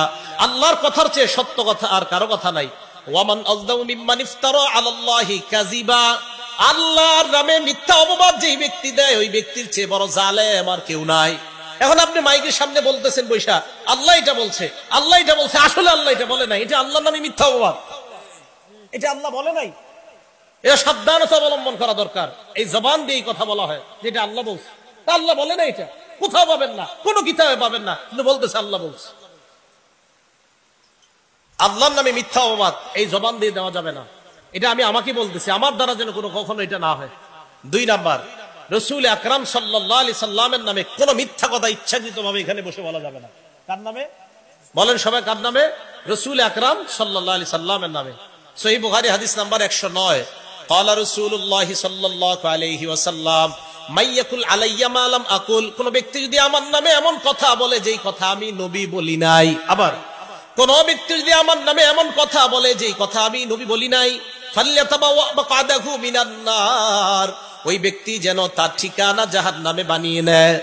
আল্লাহর কথার চেয়ে সত্য কথা আর কারো কথা নাই। ওয়ামান আসদাকু মিম্মান ইফতারা আলাল্লাহি কাযিবা, আল্লাহর নামে মিথ্যা অপবাদ যেই ব্যক্তি দেয়, ওই ব্যক্তির চেয়ে বড় জালেম আর কেউ নাই। এখন আপনি মাইকের সামনে বলতেছেন বৈশা, আল্লাহ এটা বলছে, আল্লাহ এটা বলছে, আসলে আল্লাহ এটা বলে নাই, এটা আল্লাহর নামে মিথ্যা অপবাদ, এটা আল্লাহ বলে নাই। এটা সাবধানতা অবলম্বন করা দরকার। এই জবান দিয়ে কথা বলা হয় যেটা আল্লাহ বলছে, তা আল্লাহ বলে না, এটা কোথাও পাবেন না, কোনো কিতাবে পাবেন না, কিন্তু বলতেছে আল্লাহ বলছে। আল্লাহর নামে মিথ্যা অপবাদ এই জবান দিয়ে দেওয়া যাবে না। এটা আমি আমাকে বলতেছি, আমার দ্বারা যেন কোনো কখনো এটা না হয়। দুই নাম্বার, রাসূল আকরাম সাল্লাল্লাহু আলাইহি সাল্লামের নামে কোনো মিথ্যা কথা ইচ্ছাকৃত ভাবে এখানে বসে বলা যাবে না। কার নামে বলেন সবাই? কার নামে? রাসূল আকরাম সাল্লাল্লাহু আলাইহি সাল্লামের নামে। সহিহ বুখারী হাদিস নাম্বার 109, ক্বালা রাসূলুল্লাহ সাল্লাল্লাহু আলাইহি ওয়াসাল্লাম, মাইয়াকুল আলাইয়া মা লাম আকুল, কোন ব্যক্তি যদি আমার নামে এমন কথা বলে যেই কথা আমি নবী বলি নাই। আবার কোন ব্যক্তি যদি আমার নামে এমন কথা বলে যেই কথা আমি নবী বলি নাই, ফাল্যাতাবাওয়া মাকআদাহু মিনান নার, ওই ব্যক্তি যেন তার ঠিকানা জাহান্নামে বানিয়ে নেয়।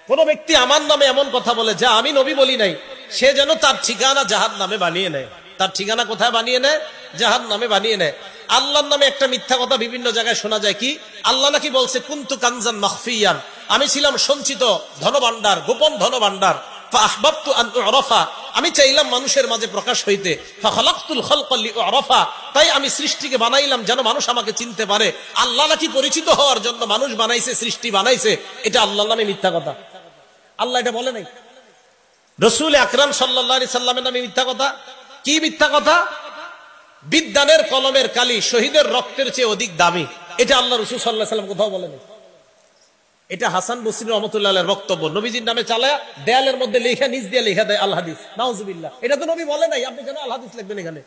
কোন ব্যক্তি আমার নামে এমন কথা বলে যা আমি নবী বলি নাই, সে যেন তার ঠিকানা জাহান্নামে বানিয়ে নেয়। তার ঠিকানা কোথায় বানিয়ে নেয়? জাহান্নামে বানিয়ে নেয়। আল্লাহর নামে একটা মিথ্যা কথা বিভিন্ন জায়গায় শোনা যায়, কি আল্লাহ নাকি বলছে কুনতু কানজান মাখফিয়ান, আমি ছিলাম সঞ্চিত ধনভাণ্ডার, গোপন ধনভাণ্ডার। ফাআহবাবতু আন উরাফা, আমি চাইলাম মানুষের মাঝে প্রকাশ হইতে। ফাখালাকতুল খালকা লিউরাফা, তাই আমি সৃষ্টিকে বানাইলাম যেন মানুষ আমাকে চিনতে পারে। আল্লাহ নাকি পরিচিত হওয়ার জন্য মানুষ বানাইছে, সৃষ্টি বানাইছে। এটা আল্লাহর নামে মিথ্যা কথা, আল্লাহ এটা বলে নাই। রাসূল আকরাম সাল্লাল্লাহু আলাইহি সাল্লামের নামে মিথ্যা কথা। কি মিথ্যা কথা? বিদ্যানের কলমের কালি শহীদের রক্তের চেয়ে অধিক দামি, এটা আল্লাহ রাসূল সাল্লাল্লাহু আলাইহি সাল্লাম কোথাও বলেনি। এটা হাসান বসরি রহমাতুল্লাহ আলাইহির বক্তব্য। নবীজির নামে চালায়া দেয়ালের মধ্যে লেখা, নিচ দিয়ে লেখা দেয় আল হাদিস। নাউজুবিল্লাহ, এটা তো নবী বলে নাই, আপনি কেন আল হাদিস লিখবেন এখানে?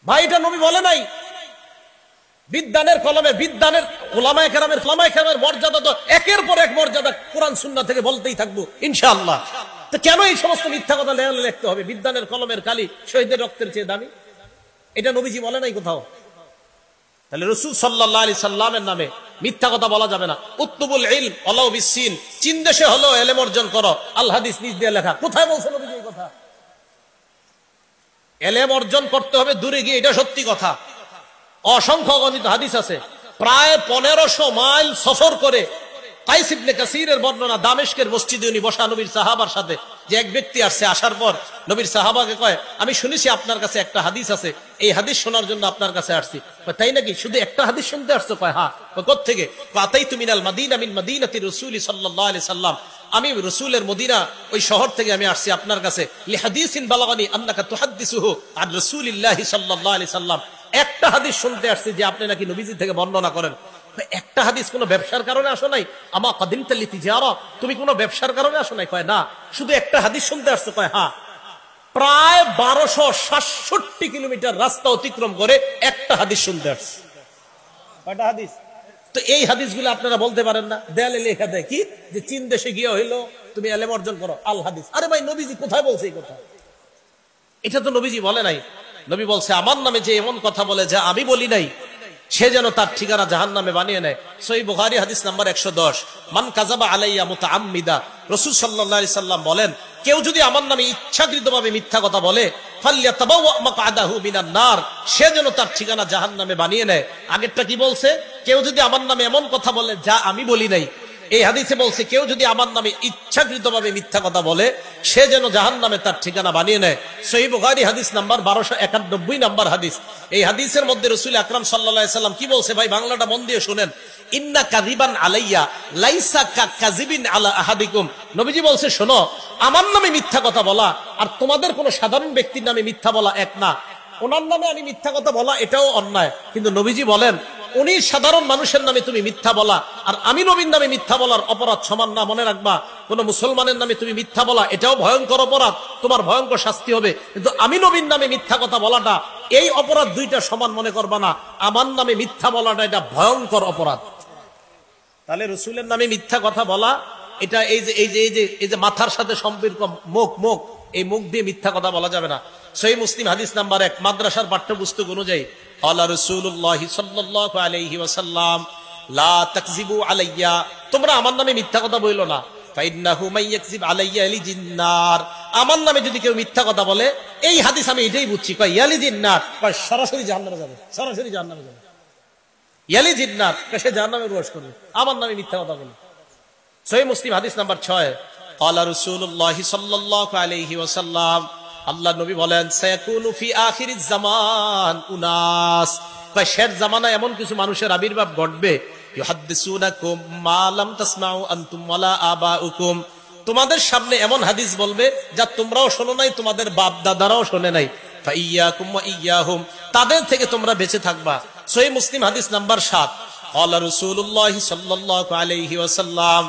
ভাই এটা নবী বলে নাই। বিদ্যানের কলমে, বিদ্যানের উলামায়ে কেরামের মর্যাদা তো একের পর এক মর্যাদা কোরআন সুন্নাহ থেকে বলতেই থাকবো ইনশাআল্লাহ। তো কেন এই সমস্ত মিথ্যা কথা লিখতে হবে? বিদ্যানের কলমের কালি শহীদের রক্তের চেয়ে দামি, এটা নবীজি বলে নাই কোথাও। তাহলে রাসূল সাল্লাল্লাহু আলাইহি সাল্লামের নামে মিথ্যা কথা বলা যাবে না। উতলুবুল ইলম ওয়ালাউ বিসসিন, চীন দেশে হলো ইলম অর্জন করো, আল হাদিস নিজ দিয়ে লেখা। কোথায় বলছেন নবীজি এই কথা? ইলম অর্জন করতে হবে দূরে গিয়ে, এটা সত্যি কথা। অসংখ্য অগণিত হাদিস আছে। প্রায় 1500 মাইল সফর করে কাইস ইবনে কাসিরের বর্ণনা, দামেস্কের মসজিদে উনি বসা নবীর সাহাবার সাথে, যে এক ব্যক্তি আসছে, আসার পর নবীর সাহাবাকে কয়, আমি শুনেছি আপনার কাছে একটা হাদিস আছে, এই হাদিস শোনার জন্য আপনার কাছে আসছি। তাই নাকি, শুধু একটা হাদিস শুনতে আসছো? কয় হ্যাঁ। কোত্থেকে? আতাইতু মিনাল মাদিনা মিন মাদিনাতি রাসূলি সাল্লাল্লাহু আলাইহি সাল্লাম, আমি রাসূলের মদিনা ওই শহর থেকে আমি আসছি আপনার কাছে। লিহাদিসিন বালাগানি আন্নাকা তুহাদ্দিসুহু আন রাসূলিল্লাহি সাল্লাল্লাহু আলাইহি সাল্লাম, একটা হাদিস শুনতে আসছি যে আপনি নাকি নবীজি থেকে বর্ণনা করেন। একটা হাদিস, কোনো ব্যবসার কারণে আসো নাই? আমা কাদিমতা লিতিজারা, তুমি কোনো ব্যবসার কারণে আসো নাই? কয় না। শুধু একটা হাদিস শুনতে আসছো? কয় হ্যাঁ। প্রায় 1267 কিলোমিটার রাস্তা অতিক্রম করে একটা হাদিস শুনতে আসছে। কয়টা হাদিস? তো এই হাদিসগুলো আপনারা বলতে পারেন না? দেয়ালে লেখা দেয় কি, যে চীন দেশে গিয়ে হইলো তুমি এলেম অর্জন করো, আল হাদিস। আরে ভাই, নবীজি কোথায় বলছে এই কথা? এটা তো নবীজি বলে নাই। নবী বলছে, আমার নামে যে এমন কথা বলে যা আমি বলি নাই, সে যেন তার ঠিকানা জাহান্নামে বানিয়ে নেয়। সহিহ বুখারী হাদিস নাম্বার 110, মান কাযাবা আলাইয়া মুতাআম্মিদা, রাসূল সাল্লাল্লাহু আলাইহি সাল্লাম বলেন, কেউ যদি আমার নামে ইচ্ছাকৃতভাবে মিথ্যা কথা বলে, ফালইয়াতাবাওয়া মাকআদাহু মিনান নার, সে যেন তার ঠিকানা জাহান্নামে বানিয়ে নেয়। আগেরটা কি বলছে? কেউ যদি আমার নামে এমন কথা বলে যা আমি বলি নাই। এই হাদিসে বলছে, কেউ যদি আমার নামে ইচ্ছাকৃতভাবে মিথ্যা কথা বলে, সে যেন জাহান্নামে তার ঠিকানা বানিয়ে নেয়। সহিহ বুখারী হাদিস নাম্বার 1291 নাম্বার হাদিস। এই হাদিসের মধ্যে রাসূল আকরাম সাল্লাল্লাহু আলাইহি সাল্লাম কি বলছে? ভাই, বাংলাটা মন দিয়ে শুনেন। ইন্না কাযিবান আলাইয়া লাইসা কাযিবিন আলা আহাদিকুম, নবীজি বলছে, শোনো, আমার নামে মিথ্যা কথা বলা আর তোমাদের কোন সাধারণ ব্যক্তির নামে মিথ্যা বলা এক না। ওনার নামে আমি মিথ্যা কথা বলা এটাও অন্যায়, কিন্তু নবীজি বলেন, উনি সাধারণ মানুষের নামে তুমি মিথ্যা বলা আর আমি নবীর নামে মিথ্যা বলার অপরাধ সমান না। মনে রাখবা, কোন মুসলমানের নামে তুমি মিথ্যা বলা এটাও ভয়ঙ্কর অপরাধ, তোমার ভয়ঙ্কর শাস্তি হবে, কিন্তু আমি নবীর নামে মিথ্যা কথা বলাটা, এই অপরাধ দুইটা সমান মনে করবা না। আমার নামে মিথ্যা বলাটা এটা ভয়ঙ্কর অপরাধ। তাহলে রসুলের নামে মিথ্যা কথা বলা, এটা এই যে মাথার সাথে সম্পর্ক, মুখ, এই মুখ দিয়ে মিথ্যা কথা বলা যাবে না। সহিহ মুসলিম হাদিস নাম্বার 1, মাদ্রাসার পাঠ্যপুস্তক অনুযায়ী, ক্বালা রাসূলুল্লাহ সাল্লাল্লাহু আলাইহি ওয়াসাল্লাম, লা তাকযিবু আলাইয়া, তোমরা আমার নামে মিথ্যা কথা বইলো না। ফাইন্নাহু মান ইয়াকযিব আলাইয়া ইয়ালিজিন নার, আমার নামে যদি কেউ মিথ্যা কথা বলে, এই হাদিস আমি এটাই বুঝছি, কয় ইয়ালিজিন নার, কয় সরাসরি জাহান্নামে যাবে, সরাসরি জাহান্নামে যাবে। ইয়ালিজিন নার, সে জাহান্নামে প্রবেশ করবে আমার নামে মিথ্যা কথা বলে। সহিহ মুসলিম হাদিস নাম্বার 6, ক্বালা রাসূলুল্লাহ সাল্লাল্লাহু আলাইহি ওয়াসাল্লাম, আল্লাহ নবী বলেন, সায়াকুনু ফি আখিরিজ জামান উনাস, শেষ জামানায় এমন কিছু মানুষের আবির্ভাব ঘটবে, ইউহাদ্দিসুনাকুম মা লাম তাসমাউ আনতুম ওয়ালা আবাউকুম, তোমাদের সামনে এমন হাদিস বলবে যা তোমরাও শোনো নাই, তোমাদের বাপ দাদারাও শোনে নাই। ফাইয়াকুম ওয়া ইয়াহুম, তাদের থেকে তোমরা বেঁচে থাকবা। সহিহ মুসলিম হাদিস নাম্বার 7, ক্বালা রাসূলুল্লাহ সাল্লাল্লাহু আলাইহি ওয়াসাল্লাম,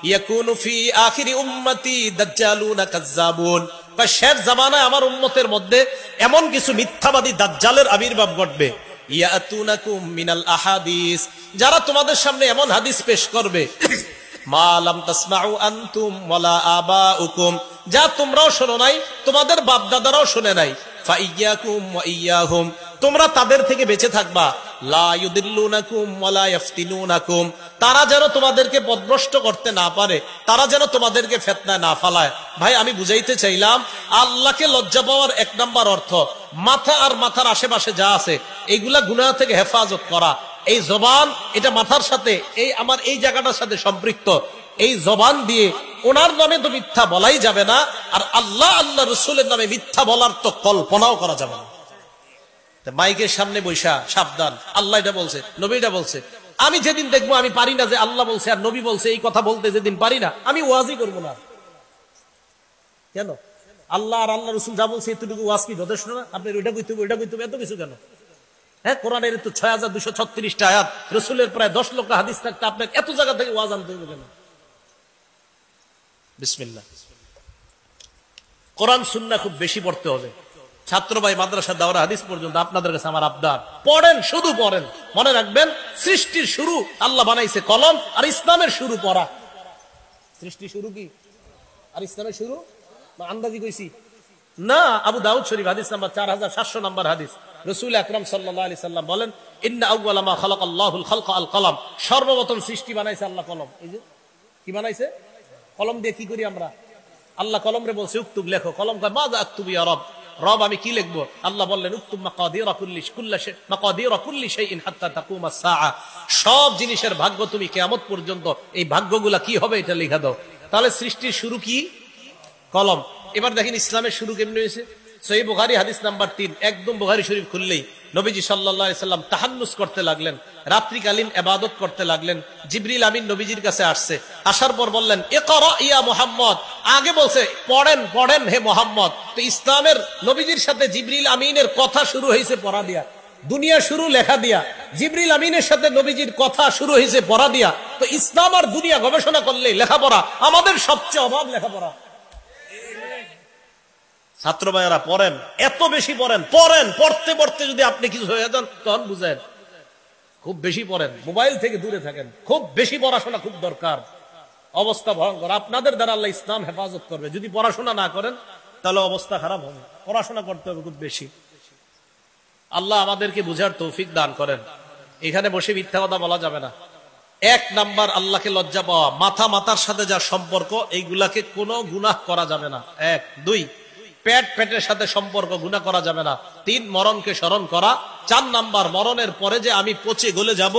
ইয়াকুনু ফি আখিরি উম্মতি দাজ্জালুনা কাজ্জাবুন, শেষ জামানায় আমার উম্মতের মধ্যে এমন কিছু মিথ্যাবাদী দাজ্জালের আবির্ভাব ঘটবে। ইয়াতুনাকুম মিনাল আহাদিস, যারা তোমাদের সামনে এমন হাদিস পেশ করবে, মা লাম তাসমাউ আনতুম ওয়ালা আবাউকুম, যা তোমরাও শোনো নাই, তোমাদের বাপ দাদারাও শুনে নাই। ফাইয়াকুম ওয়া ইয়াহুম, তোমরা তাদের থেকে বেঁচে থাকবা। লা ইউদিল্লুনাকুম ওয়ালা ইফতিনুনাকুম, তারা যেন তোমাদেরকে পথভ্রষ্ট করতে না পারে, তারা যেন তোমাদেরকে ফিতনায় না ফালায়। ভাই, আমি বুঝাইতে চাইলাম, আল্লাহকে লজ্জা পাওয়ার 1 নাম্বার অর্থ, মাথা আর মাথার আশেপাশে যা আছে এইগুলা গুনাহ থেকে হেফাজত করা। এই জবান, এটা মাথার সাথে, এই আমার এই জায়গাটার সাথে সম্পৃক্ত। এই জবান দিয়ে ওনার নামে তো মিথ্যা বলাই যাবে না, আর আল্লাহ রসুলের নামে মিথ্যা বলার তো কল্পনাও করা যাবে না। মাইকের সামনে বৈশা সাবধান, আল্লাহ এটা বলছে, নবী এটা বলছে। আমি যেদিন দেখবো আমি পারি না যে আল্লাহ বলছে আর নবী বলছে এই কথা বলতে, যেদিন পারি না, আমি ওয়াজই করবো না। কেন? আল্লাহ আর আল্লাহ রসুল যা বলছে এতটুকু ওয়াজ কি যথেষ্ট না? আপনার ওইটা কইতে হবে, ওইটা কইতে হবে, এত কিছু কেন? হ্যাঁ, কোরআনের তো 6236টা আয়াত, রসুলের প্রায় 10 লক্ষ হাদিস থাকতে আপনাকে এত জায়গা থেকে ওয়াজ আনতে হবে কেন? বিসমিল্লাহ। কোরআন সুন্নাহ খুব বেশি পড়তে হবে। ছাত্র ভাই, মাদ্রাসা দাওরা হাদিস পর্যন্ত আপনাদের কাছে আমার আবদার, পড়েন, শুধু পড়েন। মনে রাখবেন, সৃষ্টির শুরু আল্লাহ বানাইছে কলম, আর ইসলামের শুরু পড়া। সৃষ্টি শুরু কি আর ইসলামের শুরু? আন্দাজি কইছি না। আবু দাউদ শরীফ হাদিস নাম্বার 4700 নাম্বার হাদিস, রাসূল আকরাম সাল্লাল্লাহু আলাইহি সাল্লাম বলেন, ইন্না আউওয়ালা মা খালাকাল্লাহুল খালকা আল কলম, সর্বপ্রথম সৃষ্টি বানাইছে আল্লাহ কলম। এই যে কি বানাইছে? কলম দিয়ে কি করি আমরা? আল্লাহ কলম রে বলছে উক্তুব, লেখো। কলম কয় মাযা আকতুবু ইয়া রব, রব আমি কি লিখবো? আল্লাহ বললেন উক্তুব মাকাদিরা কুল্লি শাইইন হাত্তা তাকুমা সাআ, সব জিনিসের ভাগ্য তুমি কিয়ামত পর্যন্ত এই ভাগ্যগুলা কি হবে এটা লিখা দাও। তাহলে সৃষ্টির শুরু কি? কলম। এবার দেখেন ইসলামের শুরু কেমনে হয়েছে। সহিহ বুখারী হাদিস নাম্বার 3, একদম বুখারী শরীফ খুললেই নবীজি সাল্লাল্লাহু আলাইহি সাল্লাম তাহান্নুস করতে লাগলেন, রাত্রিকালীন ইবাদত করতে লাগলেন। জিবরিল আমিন নবীজির কাছে আসছে, আসার পর বললেন ইকরা ইয়া মুহাম্মদ, আগে বলছে পড়েন পড়েন হে মুহাম্মদ। তো ইসলামের নবীজির সাথে জিবরিল আমিনের কথা শুরু হয়েছে পড়া দিয়া, দুনিয়া শুরু লেখা দিয়া। জিবরিল আমিনের সাথে নবীজির কথা শুরু হয়েছে পড়া দিয়া। তো ইসলাম আর দুনিয়া গবেষণা করলে লেখাপড়া, আমাদের সবচেয়ে অভাব লেখাপড়া। ছাত্র ভাইয়েরা পড়েন, এত বেশি পড়েন, পড়েন, পড়তে পড়তে যদি আপনি কিছু হয়ে যান তখন বুঝেন। খুব বেশি পড়েন, মোবাইল থেকে দূরে থাকেন, খুব বেশি পড়াশোনা খুব দরকার। অবস্থা ভয়ঙ্কর, আপনাদের দ্বারা আল্লাহ ইসলাম হেফাজত করবে। যদি পড়াশোনা না করেন তাহলে অবস্থা খারাপ হবে। পড়াশোনা করতে হবে খুব বেশি। আল্লাহ আমাদেরকে বুঝার তৌফিক দান করেন। এখানে বসে মিথ্যা কথা বলা যাবে না। 1 নাম্বার আল্লাহকে লজ্জা পাওয়া, মাথার সাথে যা সম্পর্ক এইগুলাকে কোনো গুনাহ করা যাবে না। 1, 2 পেটের সাথে সম্পর্ক, গুনাহ করা যাবে না। 3 মরণকে স্মরণ করা। 4 নাম্বার মরণের পরে যে আমি পচে গলে যাব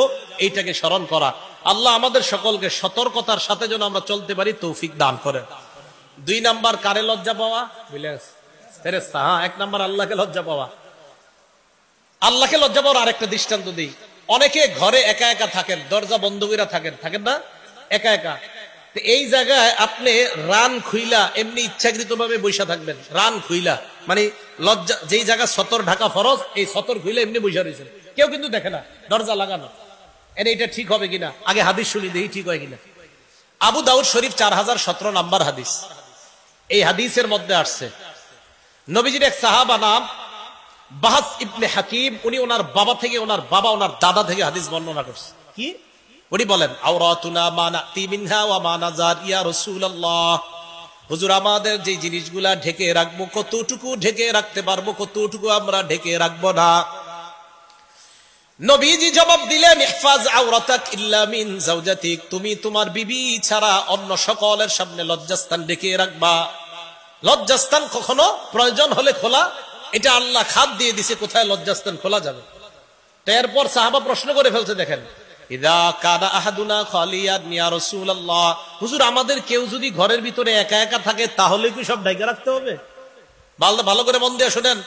এইটাকে স্মরণ করা। আল্লাহ আমাদের সকলকে সতর্কতার সাথে যেন আমরা চলতে পারি তৌফিক দান করেন। 2 নাম্বার কারে লজ্জা পাওয়া? ফেরেশতা। 1 নাম্বার আল্লাহকে লজ্জা পাওয়া। আল্লাহকে লজ্জা পাওয়ার আরেকটা দৃষ্টান্ত দিই। অনেকে ঘরে একা একা থাকেন, দরজা বন্ধ করে থাকেন না, একা একা। এই জায়গায় আপনি রান খুইলা এমনি ইচ্ছাকৃত ভাবে বৈশা থাকবেন, রান খুইলা মানে লজ্জা, যেই জায়গা সতর ঢাকা ফরজ, এই সতর খুইলা এমনি বৈশা রয়েছেন, কেউ কিন্তু দেখে না, দরজা লাগানো। এটা ঠিক হবে কিনা আগে হাদিস শুনি, দেখি ঠিক হয় কিনা। আবু দাউদ শরীফ 4017 নাম্বার হাদিস। এই হাদিসের মধ্যে আসছে নবীজির এক সাহাবা নাম বাহাস ইবনে হাকিম, উনি ওনার বাবা থেকে, ওনার বাবা ওনার দাদা থেকে হাদিস বর্ণনা করছে। কি উনি বলেন, আওরাতুনা মা নাতি মিনহা ওয়া মা নাজার ইয়া রাসূলুল্লাহ, হুজুর আমাদের যে জিনিসগুলা ঢেকে রাখবো কতটুকু ঢেকে রাখতে পারবো, কতটুকু আমরা ঢেকে রাখবো না। নবীজি জবাব দিলেন, ইহফাজ আওরাতাক ইল্লা মিন যাওজাতিক, তুমি তোমার বিবি ছাড়া অন্য সকলের সামনে লজ্জাস্থান ঢেকে রাখবা। লজ্জাস্থান কখনো প্রয়োজন হলে খোলা, এটা আল্লাহ খাদ দিয়ে দিছে, কোথায় লজ্জাস্থান খোলা যাবে। এরপর সাহাবা প্রশ্ন করে ফেলছে, দেখেন, ইদা কানা আহাদুনা খালিয়ান ইয়া রাসূলুল্লাহ, হুজুর আমাদের কেউ যদি ঘরের ভিতরে একা একা থাকে তাহলে কি সব ঢেকে রাখতে হবে? ভালো করে মন দিয়ে শুনেন,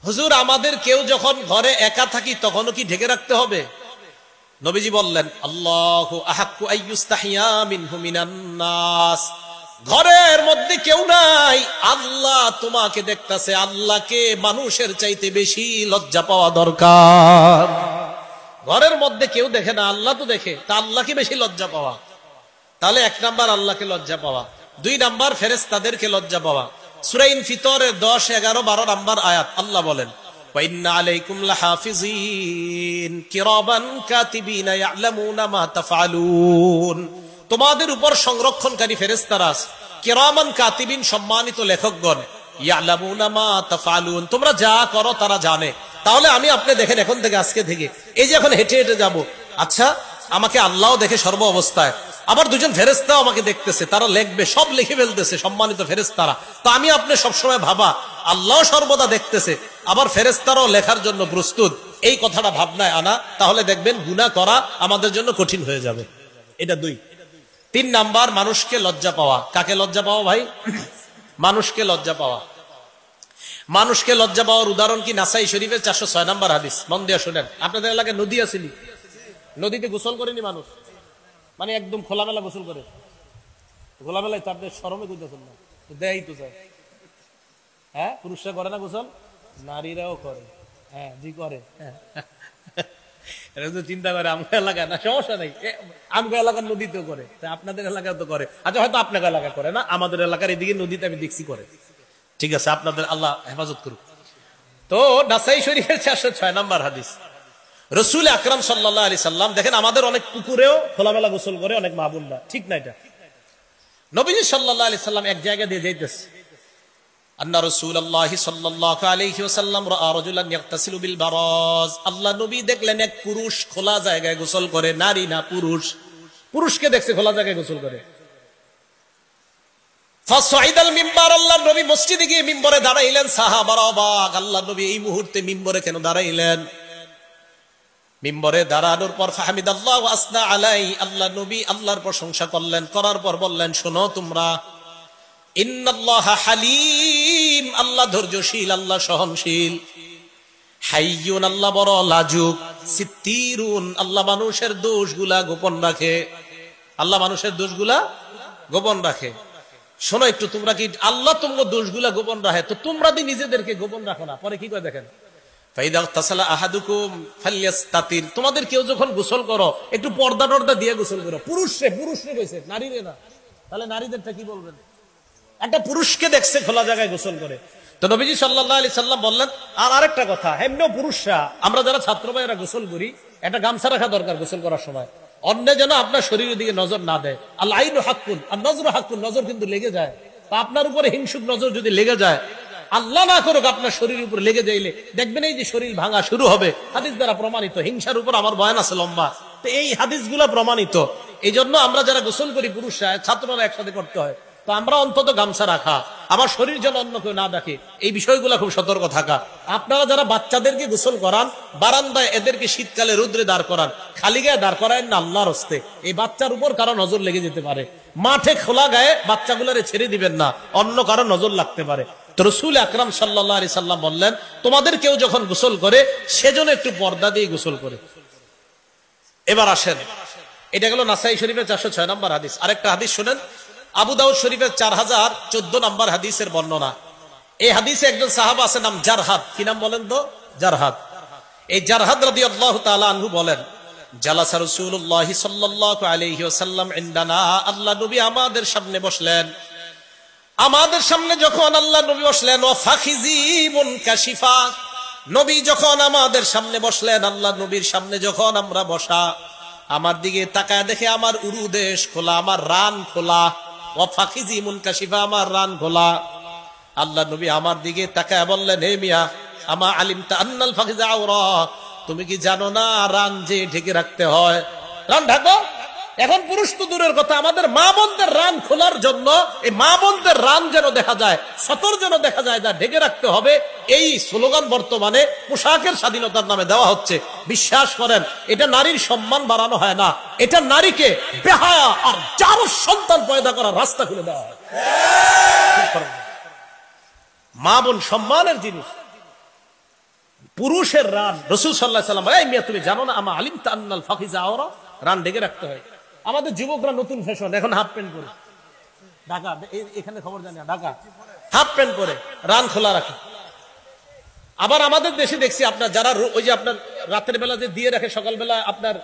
হুজুর আমাদের কেউ যখন ঘরে একা থাকি তখনও কি ঢেকে রাখতে হবে? নবীজি বললেন, আল্লাহু আহাক্কু আইয়ুস্তাহিয়া মিনহু মিনান নাস, ঘরের মধ্যে কেউ নাই, আল্লাহ তোমাকে দেখতাছে, আল্লাহকে মানুষের চাইতে বেশি লজ্জা পাওয়া দরকার। ঘরের মধ্যে কেউ দেখে না, আল্লাহ তো দেখে, তা আল্লাহকে বেশি লজ্জা পাওয়া। তাহলে 1 নাম্বার আল্লাহকে লজ্জা পাওয়া। 2 নাম্বার ফেরেশতাদেরকে লজ্জা পাওয়া। সূরা ইনফিতরের 10, 11, 12 নাম্বার আয়াত আল্লাহ বলেন, ওয়া ইন্না আলাইকুম লাহাফিজিন কিরামান কাতিবিনা ইয়ালামুনা মা তাফআলুন, তোমাদের উপর সংরক্ষণকারী ফেরেশতারা আছে, কিরামান কাতিবিন সম্মানিত লেখকগণ, ইয়ালামুনা মা তাফআলুন, তোমরা যা করো তারা জানে। তাহলে আমি আপনি দেখেন এখন থেকে, আজকে থেকে, এই যে এখন হেঁটে হেঁটে যাব, আচ্ছা আমাকে আল্লাহও দেখে সর্ব অবস্থায়, আবার 2জন ফেরেশতাও আমাকে দেখতেছে, তারা লিখবে, সব লিখে ফেলতেছে সম্মানিত ফেরেশতারা। তো আমি আপনি সবসময় ভাবা আল্লাহ সর্বদা দেখতেছে, আবার ফেরেশতারাও লেখার জন্য প্রস্তুত, এই কথাটা ভাবনায় আনা, তাহলে দেখবেন গুনাহ করা আমাদের জন্য কঠিন হয়ে যাবে। এটা 2। 3 নাম্বার মানুষকে লজ্জা পাওয়া। কাকে লজ্জা পাওয়া ভাই? মানুষকে লজ্জা পাওয়া। মানুষকে লজ্জা পাওয়ার উদাহরণ কি? নাসাই শরীফের 406 নাম্বার হাদিস, মন দিয়ে শুনেন। আপনাদের এলাকায় নদী আসেনি? নদীতে গোসল করেনি মানুষ, মানে একদম খোলামেলা গোসল করে? খোলামেলায় তো আপনার শরমে করতেছেন না, দেয় তো যায়। হ্যাঁ, পুরুষরা করে না গোসল? নারীরাও করে। হ্যাঁ জি করে। চিন্তা করে আমগো এলাকায় না, সমস্যা নেই, আমগো এলাকার নদীতেও করে, আপনাদের এলাকায় তো করে। আচ্ছা হয়তো আপনার এলাকায় করে না, আমাদের এলাকার এদিকে নদীতে আমি দেখছি করে। ঠিক আছে, আপনাদের আল্লাহ হেফাজত করুক। তো নাসাই শরীফের 406 নাম্বার হাদিস, রাসূল আকরাম সাল্লাল্লাহু আলাইহি সাল্লাম, দেখেন আমাদের অনেক পুকুরেও খোলামেলা গোসল করে অনেক মা বোনরা, ঠিক না এটা? নবীজি সাল্লাল্লাহু আলাইহি সাল্লাম এক জায়গা দিয়ে যাইতেছে, আন্না রাসূলুল্লাহ সাল্লাল্লাহু আলাইহি ওয়াসাল্লাম রাআ রাজুলান ইয়াগতাসিলু বিল বারাজ, আল্লাহ নবী দেখলেন এক পুরুষ খোলা জায়গায় গোসল করে, নারী না পুরুষ, পুরুষকে দেখছে খোলা জায়গায় গোসল করে। ফাসাইদাল মিম্বার, আল্লাহর নবী মসজিদে গিয়ে মিম্বরে দাঁড়াইলেন। সাহাবারা অবাক, আল্লাহর নবী এই মুহূর্তে মিম্বরে কেন দাঁড়াইলেন? মিম্বরে দাঁড়ানোর পর ফাহমিদাল্লাহ ওয়া আসনা আলাই, আল্লাহ নবী আল্লাহর প্রশংসা করলেন, করার পর বললেন, শোনো তোমরা, ইন্নাল্লাহা হালিম, আল্লাহ ধৈর্যশীল, আল্লাহ সহনশীল, হাইয়ুন, আল্লাহ বড় লাজুক, সিত্তিরুন, আল্লাহ মানুষের দোষগুলা গোপন রাখে, আল্লাহ মানুষের দোষগুলা গোপন রাখে। শোনো একটু, তোমরা কি আল্লাহ তোমার দোষগুলা গোপন রাখে, তো তোমরা দি নিজেদেরকে গোপন রাখো না? পরে কি করে দেখেন, ফাইদা তাসালা আহাদুকুম ফালইয়াস্তাতির, তোমাদের কেউ যখন গোসল করো একটু পর্দা টর্দা দিয়ে গোসল করো। পুরুষরে কইছে, নারীরে না। তাহলে নারীদেরটা কি বলবেন? একটা পুরুষকে দেখছে খোলা জায়গায় গোসল করে, তো নবীজি সাল্লাল্লাহু আলাইহি সাল্লাম বললেন, আর আরেকটা কথা, এমনিও পুরুষরা, আমরা যারা ছাত্র ভাইয়েরা গোসল করি, একটা গামছা রাখা দরকার গোসল করার সময়, অন্য যেন আপনার শরীরের দিকে নজর না দেয়। আল আইনু হাক্কুন আর নজরু হাক্কুন, নজর কিন্তু লেগে যায়। তা আপনার উপরে হিংসুক নজর যদি লেগে যায়, আল্লাহ না করুক আপনার শরীরের উপর লেগে যাইলে দেখবেন এই যে শরীর ভাঙা শুরু হবে। হাদিস দ্বারা প্রমাণিত। হিংসার উপর আমার বয়ান আছে লম্বা, তো এই হাদিসগুলো প্রমাণিত। এই জন্য আমরা যারা গোসল করি পুরুষরা, ছাত্ররা একসাথে করতে হয়, তো আমরা অন্তত গামছা রাখা, আমার শরীর যেন অন্য কেউ না দেখে, এই বিষয়গুলো খুব সতর্ক থাকা। আপনারা যারা বাচ্চাদেরকে গোসল করান, বারান্দায় এদেরকে শীতকালে রোদ্রে দাঁড় করান, খালি গায়ে দাঁড় করায় না আল্লাহর হস্তে, এই বাচ্চার উপর কারো নজর লেগে যেতে পারে। মাঠে খোলা গায়ে বাচ্চাগুলোরে ছেড়ে দিবেন না, অন্য কারো নজর লাগতে পারে। তো রাসূল আকরাম সাল্লাল্লাহু আলাইহি সাল্লাম বললেন, তোমাদের কেউ যখন গোসল করে সেজন্য একটু পর্দা দিয়ে গোসল করে। এবার আসেন, এটা গেল নাসাই শরীফের 406 নম্বর হাদিস। আরেকটা হাদিস শুনেন, আবু দাউদ শরীফের 4014 নম্বর হাদিসের বর্ণনা। এই হাদিসে একজন সাহাবা আছে, নাম জারহাদ। কি নাম বলেন তো? জারহাদ। এই জারহাদ রাদিয়াল্লাহু তাআলা আনহু বলেন, জালাসা রাসূলুল্লাহ সাল্লাল্লাহু আলাইহি ওয়াসাল্লাম ইনদানা, আল্লাহ নবী আমাদের সামনে বসলেন। আমাদের সামনে যখন আল্লাহ নবী বসলেন, ওয়া ফাখিজি মুনকাশিফা, নবী যখন আমাদের সামনে বসলেন, আল্লাহ নবীর সামনে যখন আমরা বসা, আমার দিকে তাকায় দেখে আমার উরুদেশ খোলা, আমার রান খোলা। ওয়া ফাখিজি মুনকাশিফা, আমার রান খোলা। আল্লাহ নবী আমার দিকে তাকায় বললেন, হে মিয়া, আমা আলিমতা আন্নাল ফাখিজা আওরা, তুমি কি জানো না রান যে ঢেকে রাখতে হয়? রান ঢাকো। এখন পুরুষ তো দূরের কথা, আমাদের মা বোনদের রান খোলার জন্য, এই মা বোনদের রান যেন দেখা যায়, সতর যেন দেখা যায়, যা ঢেকে রাখতে হবে, এই স্লোগান বর্তমানে পোশাকের স্বাধীনতার নামে দেওয়া হচ্ছে। বিশ্বাস করেন, এটা নারীর সম্মান বাড়ানো হয় না, এটা নারীকে বেহায়া আর যার সন্তান পয়দা করার রাস্তা খুলে দেওয়া হয়। মা বোন সম্মানের জিনিস। পুরুষের রান, রাসূল সাল্লাল্লাহু আলাইহি সাল্লাম, এই মিয়া তুমি জানো না আমা আলিমতা আন্নাল ফাখিজা আওরা, রান ঢেকে রাখতে হয়। আমাদের যুবকরা নতুন ফ্যাশন, এখন হাফ প্যান্ট পরে, ঢাকা, এখানে খবর জানি না, ঢাকা হাফ প্যান্ট পরে রান খোলা রাখে। আবার আমাদের দেশে দেখছি আপনার যারা ওই যে আপনার রাতের বেলা যে দিয়ে রাখে, সকালবেলা আপনার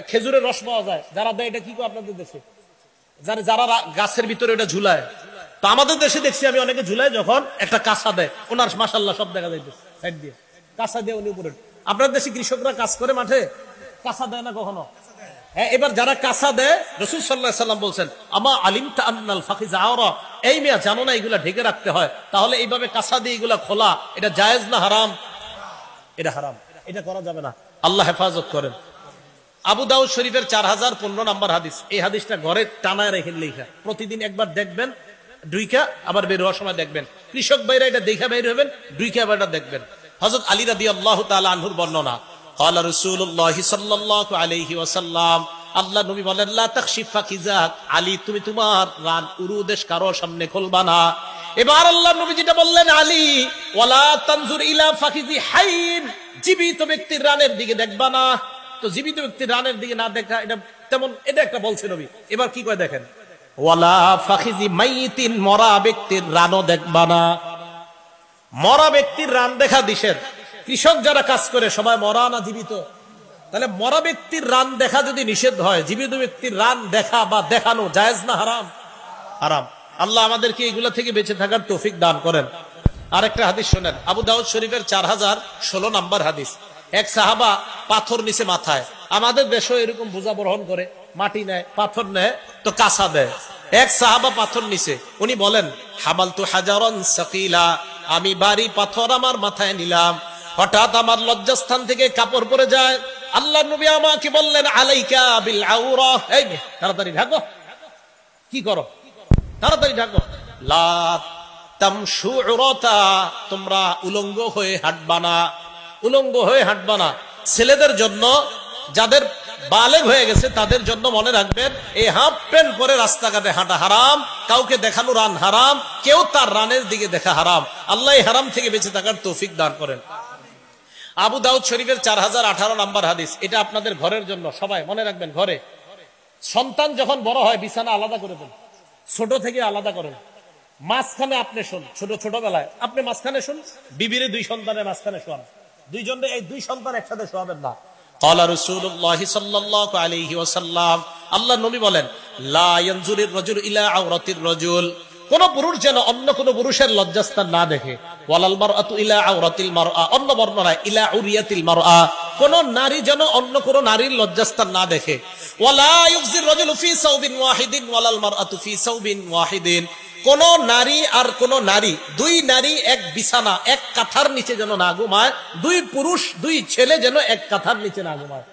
খেজুরের রস পাওয়া যায়, যারা দেয়, এটা কি করে আপনাদের দেশে? যারা গাছের ভিতরে ওটা ঝুলায়। তো আমাদের দেশে দেখছি আমি অনেকে ঝুলায়, যখন একটা কাঁচা দেয়, ওনার মাশাআল্লাহ সব দেখা যাইতেছে সাইড দিয়ে কাঁচা দিয়ে উনি উপরে। আপনার দেশে কৃষকরা কাজ করে মাঠে, কাঁচা দেয় না কখনো? হ্যাঁ, এবার যারা কাঁচা দেয়, রাসূল সাল্লাল্লাহু আলাইহি সাল্লাম বলছেন, আমা আলিমতা আন্নাল ফাখিজা আওরা, এই মিয়া জানো না এগুলা ঢেকে রাখতে হয়? তাহলে এইভাবে কাঁচা দিয়ে এগুলা খোলা, এটা জায়েজ না হারাম? এটা হারাম, এটা করা যাবে না। আল্লাহ হেফাজত করেন। আবু দাউদ শরীফের 4015 নম্বর হাদিস। এই হাদিসটা ঘরে টানায় রেখে লেখা, প্রতিদিন একবার দেখবেন, দুইকা, আবার বের হওয়ার সময় দেখবেন। কৃষক ভাইরা এটা দেখা বের হবেন, দুইকা আবার এটা দেখবেন। হযরত আলী রাদিয়াল্লাহু তাআলা আনহুর বর্ণনা, ক্বালা রাসূলুল্লাহ সাল্লাল্লাহু আলাইহি ওয়াসাল্লাম, আল্লাহ নবী বলেন, লা তাখশিফ ফাকিজাক, আলী তুমি তোমার রান উরুদেশ কারো সামনে খুলবা না। এবার আল্লাহ নবী যেটা বললেন, আলী ওয়ালা তানজুর ইলা ফাকিজি হাইন, জীবিত ব্যক্তির রানের দিকে দেখবা না। তো জীবিত ব্যক্তির রানের দিকে না দেখা, এটা তেমন, এটা একটা বলছে নবী। এবার কি করে দেখেন, ওয়ালা ফাখিজি মাইতিন, মরা ব্যক্তির রানও দেখবা না। মরা ব্যক্তির রান দেখা নিষেধ। কৃষক যারা কাজ করে সবাই মরা না জীবিত? তাহলে মরা ব্যক্তির রান দেখা যদি নিষেধ হয়, জীবিত ব্যক্তির রান দেখা বা দেখানো জায়েজ না হারাম? হারাম। আল্লাহ আমাদেরকে এগুলা থেকে বেঁচে থাকার তৌফিক দান করেন। আরেকটা হাদিস শোনেন, আবু দাউদ শরীফের 4016 নম্বর হাদিস। এক সাহাবা পাথর নিচে মাথায়, আমাদের দেশও এরকম বোঝা বহন করে, মাটি নেয়, পাথর নেয়, তো কাঁচা দেয়। এক সাহাবা পাথর নিচে, উনি বলেন, হামালতু হাজারান সাকিলা, আমি ভারী পাথর আমার মাথায় নিলাম, হঠাৎ আমার লজ্জাস্থান থেকে কাপড় পরে যায়। আল্লাহ নবী আমাকে বললেন, আলাইকা বিল আওরা, এই তাড়াতাড়ি ঢাকো। কি করো? তাড়াতাড়ি ঢাকো। লা তামশু উরাতা, তোমরা উলঙ্গ হয়ে হাঁটবা না, উলঙ্গ হয়ে হাঁটবা না। ছেলেদের জন্য, যাদের বালেগ হয়ে গেছে তাদের জন্য মনে রাখবেন, এই হাফ প্যান্ট পরে রাস্তাঘাটে হাঁটা হারাম, কাউকে দেখানো রান হারাম, কেউ তার রানের দিকে দেখা হারাম। আল্লাহ হারাম থেকে বেঁচে থাকার তৌফিক দান করেন। আবু দাউদ শরীফের 4018 নম্বর হাদিস, এটা আপনাদের ঘরের জন্য, সবাই মনে রাখবেন। ঘরে সন্তান যখন বড় হয় বিছানা আলাদা করে দেন, ছোট থেকে আলাদা করেন। মাঝখানে আপনি শোন, ছোটবেলায় আপনি মাঝখানে শোন, বিবিরে 2 সন্তানের মাঝখানে শোয়ান, দুইজনে এই 2 সন্তান একসাথে শোয়াবেন না। ক্বালা রাসূলুল্লাহ সাল্লাল্লাহু আলাইহি ওয়াসাল্লাম, আল্লাহ নবী বলেন, লা ইয়ানজুরুর রাজুলু ইলা আওরাতির রাজুল, কোন পুরুষ যেন অন্য কোন পুরুষের লজ্জাস্থান না দেখে। ওয়ালাল মারআতু ইলা আওরাতিল মারআ, অন্য বর্ণনায় ইলা উরিয়াতিল মারআ, কোন নারী যেন অন্য কোন নারীর লজ্জাস্থান না দেখে। ওয়ালা ইউফজির রাজুলু ফি সাওবিন ওয়াহিদিন ওয়ালাল মারআতু ফি সাওবিন ওয়াহিদিন, কোন নারী আর কোন নারী, 2 নারী এক বিছানা এক কাঁথার নিচে যেন না ঘুমায়, 2 পুরুষ 2 ছেলে যেন এক কাঁথার নিচে না ঘুমায়।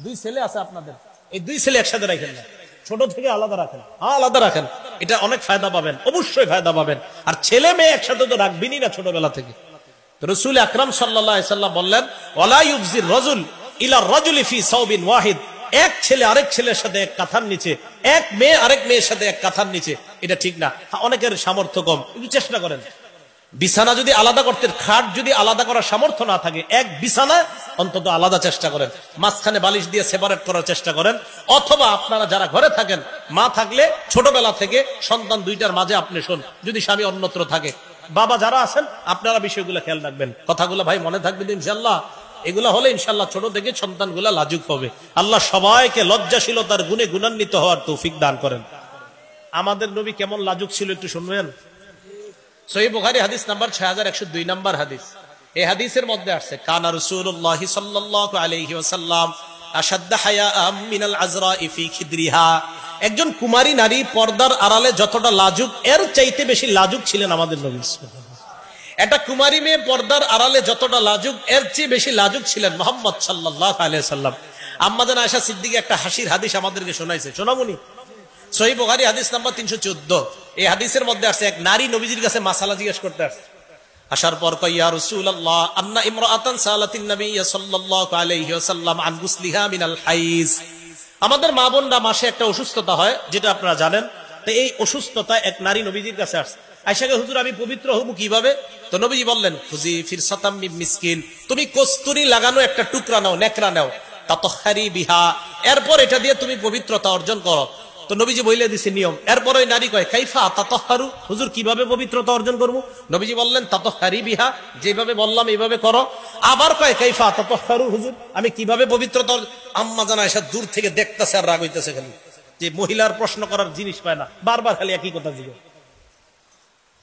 2 ছেলে আছে আপনাদের, এই 2 ছেলে একসাথে রাখেন না, ছোট থেকে আলাদা রাখেন। আলাদা রাখেন, এটা অনেক ফায়দা পাবেন, অবশ্যই ফায়দা পাবেন। আর ছেলে মেয়ে একসাথে তো রাখবেনই না ছোটবেলা থেকে। তো রাসূল আকরাম সাল্লাল্লাহু আলাইহি সাল্লাম বললেন, ওয়ালা ইউফজির রাজুল ইলা রাজুলি ফি সাওবিন ওয়াহিদ, এক ছেলে আরেক ছেলের সাথে এক কাঁথার নিচে, এক মেয়ে আরেক মেয়ের সাথে এক কাঁথার নিচে, এটা ঠিক না। অনেকের সামর্থ্য কম, একটু চেষ্টা করেন। বিছানা যদি আলাদা করতে, খাট যদি আলাদা করার সামর্থ্য না থাকে, এক বিছানা অন্তত আলাদা চেষ্টা করেন, মাঝখানে বালিশ দিয়ে সেপারেট করার চেষ্টা করেন। অথবা আপনারা যারা ঘরে থাকেন, মা থাকলে ছোটবেলা থেকে সন্তান 2টার মাঝে আপনি শোন, যদি স্বামী অন্যত্র থাকে। বাবা যারা আছেন আপনারা বিষয়গুলো খেয়াল রাখবেন, কথাগুলো ভাই মনে থাকবে ইনশাআল্লাহ। এগুলা হলে ইনশাআল্লাহ ছোট থেকে সন্তানগুলা লাজুক হবে। আল্লাহ সবাইকে লজ্জাশীলতার গুণে গুণান্বিত হওয়ার তৌফিক দান করেন। আমাদের নবী কেমন লাজুক ছিল একটু শুনবেন। সহিহ বুখারী হাদিস নাম্বার 6102 নম্বর হাদিস। এই হাদিসের মধ্যে আসছে, কানা রাসূলুল্লাহ সাল্লাল্লাহু আলাইহি ওয়াসাল্লাম আশাদ্দা হায়াআম মিনাল আযরা'i ফি খিদরিহা, একজন কুমারী নারী পর্দার আড়ালে যতটা লাজুক, এর চাইতে বেশি লাজুক ছিলেন আমাদের নবী। একটা কুমারী মেয়ে পর্দার আড়ালে যতটা লাজুক, এর চেয়ে বেশি লাজুক ছিলেন মুহাম্মদ সাল্লাল্লাহু আলাইহি ওয়াসাল্লাম। আম্মা জান আয়েশা সিদ্দিকা একটা হাসির হাদিস আমাদেরকে শোনাইছে, শোনামুনি। সহিহ বুখারী হাদিস নাম্বার 314। এই হাদিসের মধ্যে আছে, এক নারী নবীজির কাছে মাসালা জিজ্ঞেস করতে আসছে। আসার পর কয়, ইয়া রাসূলুল্লাহ, আন্না ইমরাআতান সালাতিন নবী সাল্লাল্লাহু আলাইহি ওয়াসাল্লাম আন গুসলিহা মিনাল হাইজ। আমাদের মা বোনরা মাসে একটা অসুস্থতা হয়, যেটা আপনারা জানেন। তো এই অসুস্থতা এক নারী নবীজির কাছে আসছে। আয়েশাকে, হুজুর আমি পবিত্র হবো কিভাবে? তো নবীজি বললেন, খুজি ফিরসাতাম মিন মিসকিন, তুমি কস্তুরী লাগানো একটা টুকরা নাও, নেকড়া নাও, তাতাহহারি বিহা, এরপর এটা দিয়ে তুমি পবিত্রতা অর্জন করো। তো নবীজি বলে দিছে নিয়ম। এরপর ওই নারী কয়, কাইফা তাতাহহারু, হুজুর কিভাবে পবিত্রতা অর্জন করব? নবীজি বললেন, তাতাহহারি বিহা, যেভাবে বললাম এইভাবে করো। আবার কয়, কাইফা তাতাহহারু, হুজুর আমি কিভাবে পবিত্রতা? আম্মা জান আয়েশা দূর থেকে দেখতেছে আর রাগ হইতেছে, খালি যে মহিলার প্রশ্ন করার জিনিস পায় না, বারবার খালি একই কথা জিজ্ঞাসা।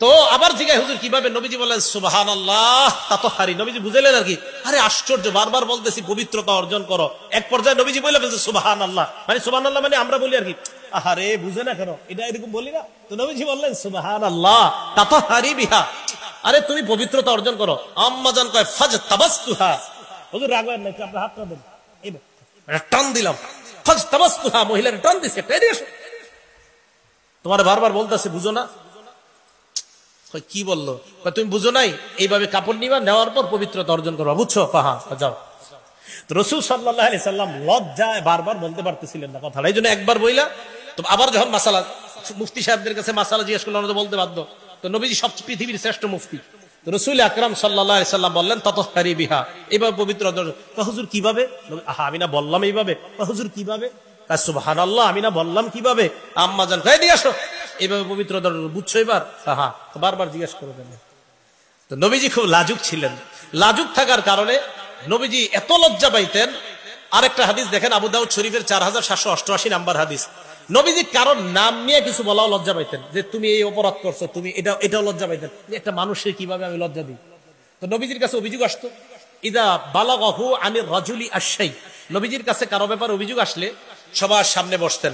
তো আবার জিজ্ঞাসা, হুজুর কিভাবে? নবীজি বললেন, সুবহানাল্লাহ তাতাহহারি। নবীজি বুঝাইলেন আর কি, আরে আশ্চর্য, বারবার বলতেছি পবিত্রতা অর্জন করো। এক পর্যায়ে নবীজি বলে ফেলছে সুবহানাল্লাহ, মানে সুবহানাল্লাহ মানে আমরা বলি আর কি, আহারে বুঝে না কেন, এটা এরকম বলি না। তো নবীজি বললেন, সুবহানাল্লাহ তাতাহহারি বিহা, আরে তুমি পবিত্রতা অর্জন করো। আম্মা জান কয়, ফাজতাবাসতুহা, হুজুর রাগ হয় না, আপনার হাতটা দেন, এইবার টান দিলাম, ফাজতাবাসতুহা, মহিলার টান দিছে, তোমার বারবার বলতেছে বুঝো না। কি বললো? তুমি বুঝো নাই, এইভাবে কাপড় নিবা, নেওয়ার পর পবিত্রতা অর্জন করবা, বুঝছো? হ্যাঁ যাও। তো রাসূল সাল্লাল্লাহু আলাইহি সাল্লাম লজ্জায় বারবার বলতে পারতেছিলেন না কথাটা, এই জন্য একবার বইলা। তো আবার যখন মাসালা, মুফতি সাহেবদের কাছে মাসালা জিজ্ঞেস করলে ওরা তো বলতে বাধ্য। তো নবীজি সব পৃথিবীর শ্রেষ্ঠ মুফতি, তো রাসূল আকরাম সাল্লাল্লাহু আলাইহি সাল্লাম বললেন, তাতাহহারি বিহা, এইভাবে পবিত্রতা। হুজুর কিভাবে? আমি না বললাম এইভাবে। হুজুর কিভাবে? সুবহানাল্লাহ, আমি না বললাম কিভাবে? আম্মা জান কয়, দিয়ে আসো, এইভাবে পবিত্রতা, বুঝছো এবার? হ্যাঁ, বারবার জিজ্ঞেস করবেন। তো নবীজি খুব লাজুক ছিলেন। লাজুক থাকার কারণে নবীজি এত লজ্জা পাইতেন। আরেকটা হাদিস দেখেন, আবু দাউদ শরীফের 4788 নাম্বার হাদিস। নবীজি কারণ নাম নিয়ে কিছু বলাও লজ্জা পাইতেন, যে তুমি এই অপরাধ করছো, তুমি এটাও লজ্জা পাইতেন, একটা মানুষের কিভাবে আমি লজ্জা দিই। তো নবীজির কাছে অভিযোগ আসতো, ইদা বালাগাহু আনির রাজুলি আশাই, নবীজির কাছে কারো ব্যাপার অভিযোগ আসলে সবার সামনে বসতেন।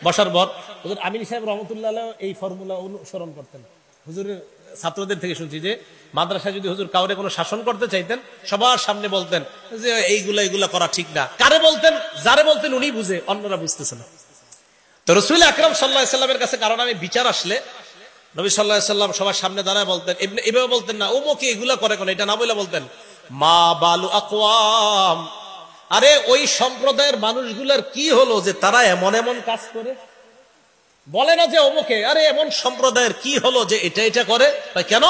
বসার পর হুজুর আমিন সাহেব রহমতুল্লাহ এই ফর্মুলা অনুসরণ করতেন। হুজুরের ছাত্রদের থেকে শুনছি যে মাদ্রাসায় যদি হুজুর কাউরে কোনো শাসন করতে চাইতেন, সবার সামনে বলতেন যে এইগুলা করা ঠিক না। কারে বলতেন? যারে বলতেন উনি বুঝে, অন্যরা বুঝতেছে না। তো রাসূল আকরাম সাল্লাল্লাহু আলাইহি সাল্লামের কাছে কারণ আমি বিচার আসলে নবী সাল্লাল্লাহু আলাইহি সাল্লাম সবার সামনে দাঁড়ায় বলতেন, এভাবে বলতেন না অমুকে এগুলা করে কোন, এটা না বলে বলতেন মা বালু আকওয়াম, আরে ওই সম্প্রদায়ের মানুষগুলার কি হলো যে তারা এমন এমন কাজ করে। বলে না যে অমুকে, আরে এমন সম্প্রদায়ের কি হলো যে এটা এটা করে। কেন?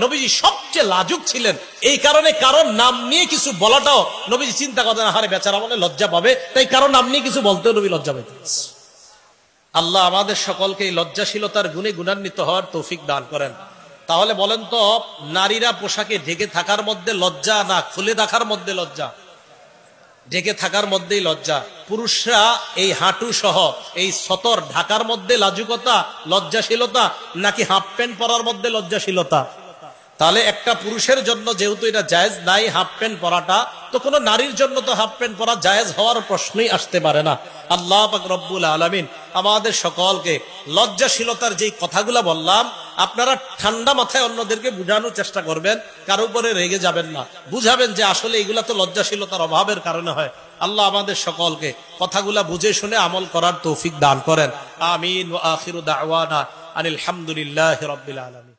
নবীজি সবচেয়ে লাজুক ছিলেন, এই কারণে কারণ নাম নিয়ে কিছু বলাটাও নবীজি চিন্তা করতেন, আরে বেচারা মনে লজ্জা পাবে, তাই কারণ নাম নিয়ে কিছু বলতেও নবী লজ্জা পাইতেন। আল্লাহ আমাদের সকলকে এই লজ্জাশীলতার গুণে গুণান্বিত হওয়ার তৌফিক দান করেন। তাহলে বলেন তো, নারীরা পোশাকে ঢেকে থাকার মধ্যে লজ্জা না খুলে থাকার মধ্যে লজ্জা? ঢেকে থাকার মধ্যেই লজ্জা। পুরুষরা এই হাঁটু সহ এই সতর ঢাকার মধ্যে লাজুকতা লজ্জাশীলতা, নাকি হাফ প্যান্ট পরার মধ্যে লজ্জাশীলতা? তাহলে একটা পুরুষের জন্য যেহেতু এটা জায়েজ নাই হাফ প্যান্ট পরাটা, তো কোন নারীর জন্য তো হাফ প্যান্ট পরা জায়েজ হওয়ার প্রশ্নই আসতে পারে না। আল্লাহ পাক রব্বুল আলামিন আমাদের সকলকে লজ্জাশীলতার যেই কথাগুলা বললাম, আপনারা ঠান্ডা মাথায় অন্যদেরকে বুঝানোর চেষ্টা করবেন, কারো উপরে রেগে যাবেন না, বুঝাবেন যে আসলে এগুলা তো লজ্জাশীলতার অভাবের কারণে হয়। আল্লাহ আমাদের সকলকে কথাগুলা বুঝে শুনে আমল করার তৌফিক দান করেন। আমিন ওয়া আখিরু দাওয়ানা আনিল হামদুলিল্লাহি রাব্বিল আলামিন।